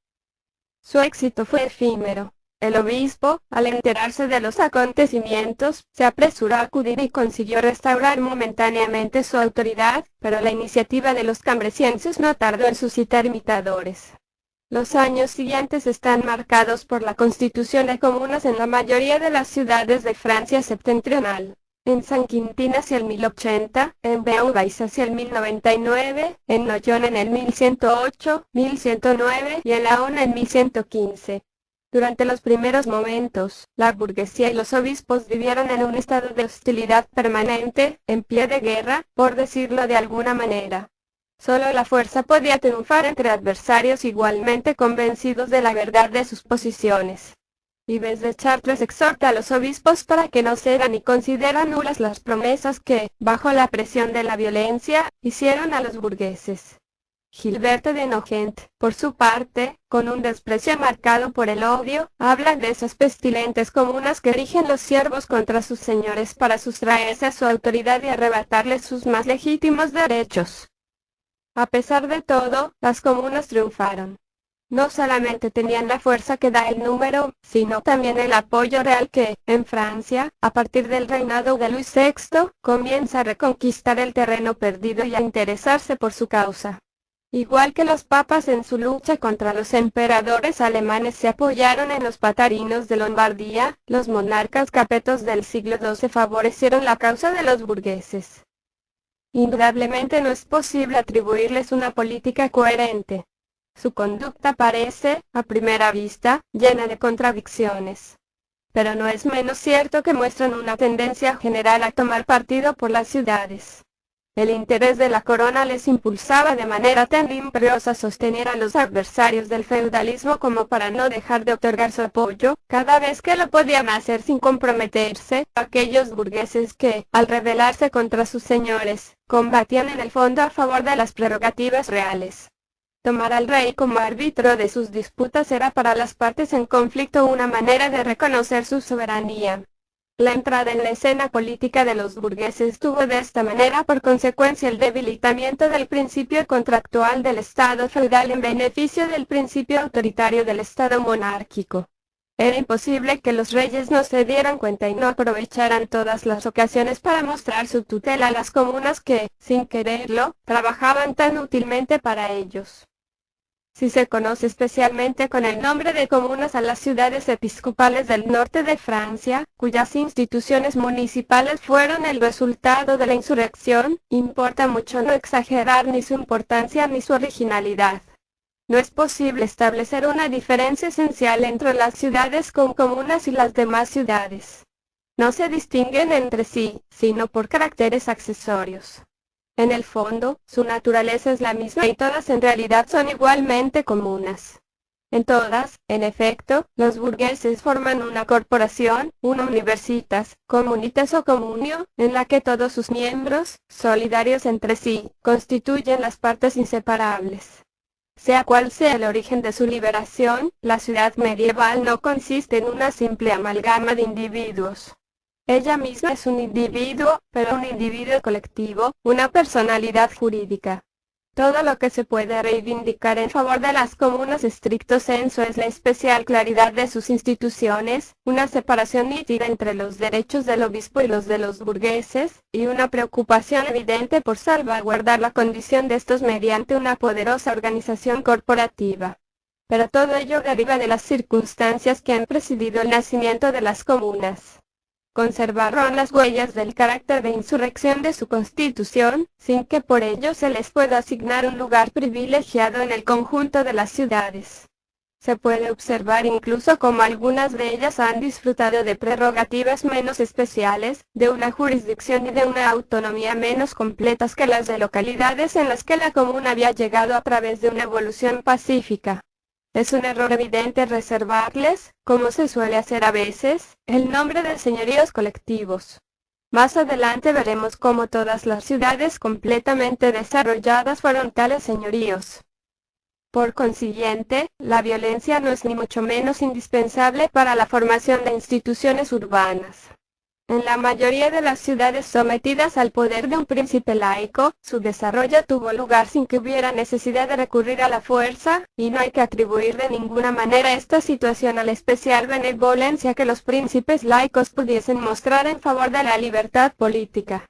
Su éxito fue efímero. El obispo, al enterarse de los acontecimientos, se apresuró a acudir y consiguió restaurar momentáneamente su autoridad, pero la iniciativa de los cambresienses no tardó en suscitar imitadores. Los años siguientes están marcados por la constitución de comunas en la mayoría de las ciudades de Francia septentrional. En San Quintín hacia el 1080, en Beauvais hacia el 1099, en Noyon en el 1108, 1109 y en Laon en 1115. Durante los primeros momentos, la burguesía y los obispos vivieron en un estado de hostilidad permanente, en pie de guerra, por decirlo de alguna manera. Solo la fuerza podía triunfar entre adversarios igualmente convencidos de la verdad de sus posiciones. Yves de Chartres exhorta a los obispos para que no cedan y consideran nulas las promesas que, bajo la presión de la violencia, hicieron a los burgueses. Gilberto de Nogent, por su parte, con un desprecio marcado por el odio, habla de esas pestilentes comunas que rigen los siervos contra sus señores para sustraerse a su autoridad y arrebatarles sus más legítimos derechos. A pesar de todo, las comunas triunfaron. No solamente tenían la fuerza que da el número, sino también el apoyo real que, en Francia, a partir del reinado de Luis VI, comienza a reconquistar el terreno perdido y a interesarse por su causa. Igual que los papas en su lucha contra los emperadores alemanes se apoyaron en los patarinos de Lombardía, los monarcas capetos del siglo XII favorecieron la causa de los burgueses. Indudablemente no es posible atribuirles una política coherente. Su conducta parece, a primera vista, llena de contradicciones. Pero no es menos cierto que muestran una tendencia general a tomar partido por las ciudades. El interés de la corona les impulsaba de manera tan imperiosa a sostener a los adversarios del feudalismo como para no dejar de otorgar su apoyo, cada vez que lo podían hacer sin comprometerse, a aquellos burgueses que, al rebelarse contra sus señores, combatían en el fondo a favor de las prerrogativas reales. Tomar al rey como árbitro de sus disputas era para las partes en conflicto una manera de reconocer su soberanía. La entrada en la escena política de los burgueses tuvo de esta manera por consecuencia el debilitamiento del principio contractual del Estado feudal en beneficio del principio autoritario del Estado monárquico. Era imposible que los reyes no se dieran cuenta y no aprovecharan todas las ocasiones para mostrar su tutela a las comunas que, sin quererlo, trabajaban tan útilmente para ellos. Si se conoce especialmente con el nombre de comunas a las ciudades episcopales del norte de Francia, cuyas instituciones municipales fueron el resultado de la insurrección, importa mucho no exagerar ni su importancia ni su originalidad. No es posible establecer una diferencia esencial entre las ciudades con comunas y las demás ciudades. No se distinguen entre sí, sino por caracteres accesorios. En el fondo, su naturaleza es la misma y todas en realidad son igualmente comunas. En todas, en efecto, los burgueses forman una corporación, una universitas, comunitas o comunio, en la que todos sus miembros, solidarios entre sí, constituyen las partes inseparables. Sea cual sea el origen de su liberación, la ciudad medieval no consiste en una simple amalgama de individuos. Ella misma es un individuo, pero un individuo colectivo, una personalidad jurídica. Todo lo que se puede reivindicar en favor de las comunas estricto sensu es la especial claridad de sus instituciones, una separación nítida entre los derechos del obispo y los de los burgueses, y una preocupación evidente por salvaguardar la condición de estos mediante una poderosa organización corporativa. Pero todo ello deriva de las circunstancias que han presidido el nacimiento de las comunas. Conservaron las huellas del carácter de insurrección de su constitución, sin que por ello se les pueda asignar un lugar privilegiado en el conjunto de las ciudades. Se puede observar incluso cómo algunas de ellas han disfrutado de prerrogativas menos especiales, de una jurisdicción y de una autonomía menos completas que las de localidades en las que la comuna había llegado a través de una evolución pacífica. Es un error evidente reservarles, como se suele hacer a veces, el nombre de señoríos colectivos. Más adelante veremos cómo todas las ciudades completamente desarrolladas fueron tales señoríos. Por consiguiente, la violencia no es ni mucho menos indispensable para la formación de instituciones urbanas. En la mayoría de las ciudades sometidas al poder de un príncipe laico, su desarrollo tuvo lugar sin que hubiera necesidad de recurrir a la fuerza, y no hay que atribuir de ninguna manera esta situación a la especial benevolencia que los príncipes laicos pudiesen mostrar en favor de la libertad política.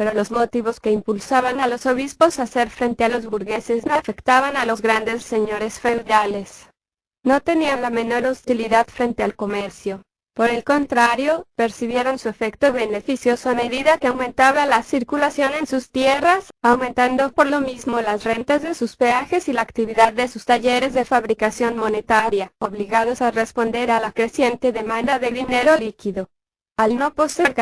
Pero los motivos que impulsaban a los obispos a hacer frente a los burgueses no afectaban a los grandes señores feudales. No tenían la menor hostilidad frente al comercio. Por el contrario, percibieron su efecto beneficioso a medida que aumentaba la circulación en sus tierras, aumentando por lo mismo las rentas de sus peajes y la actividad de sus talleres de fabricación monetaria, obligados a responder a la creciente demanda de dinero líquido. Al no poseer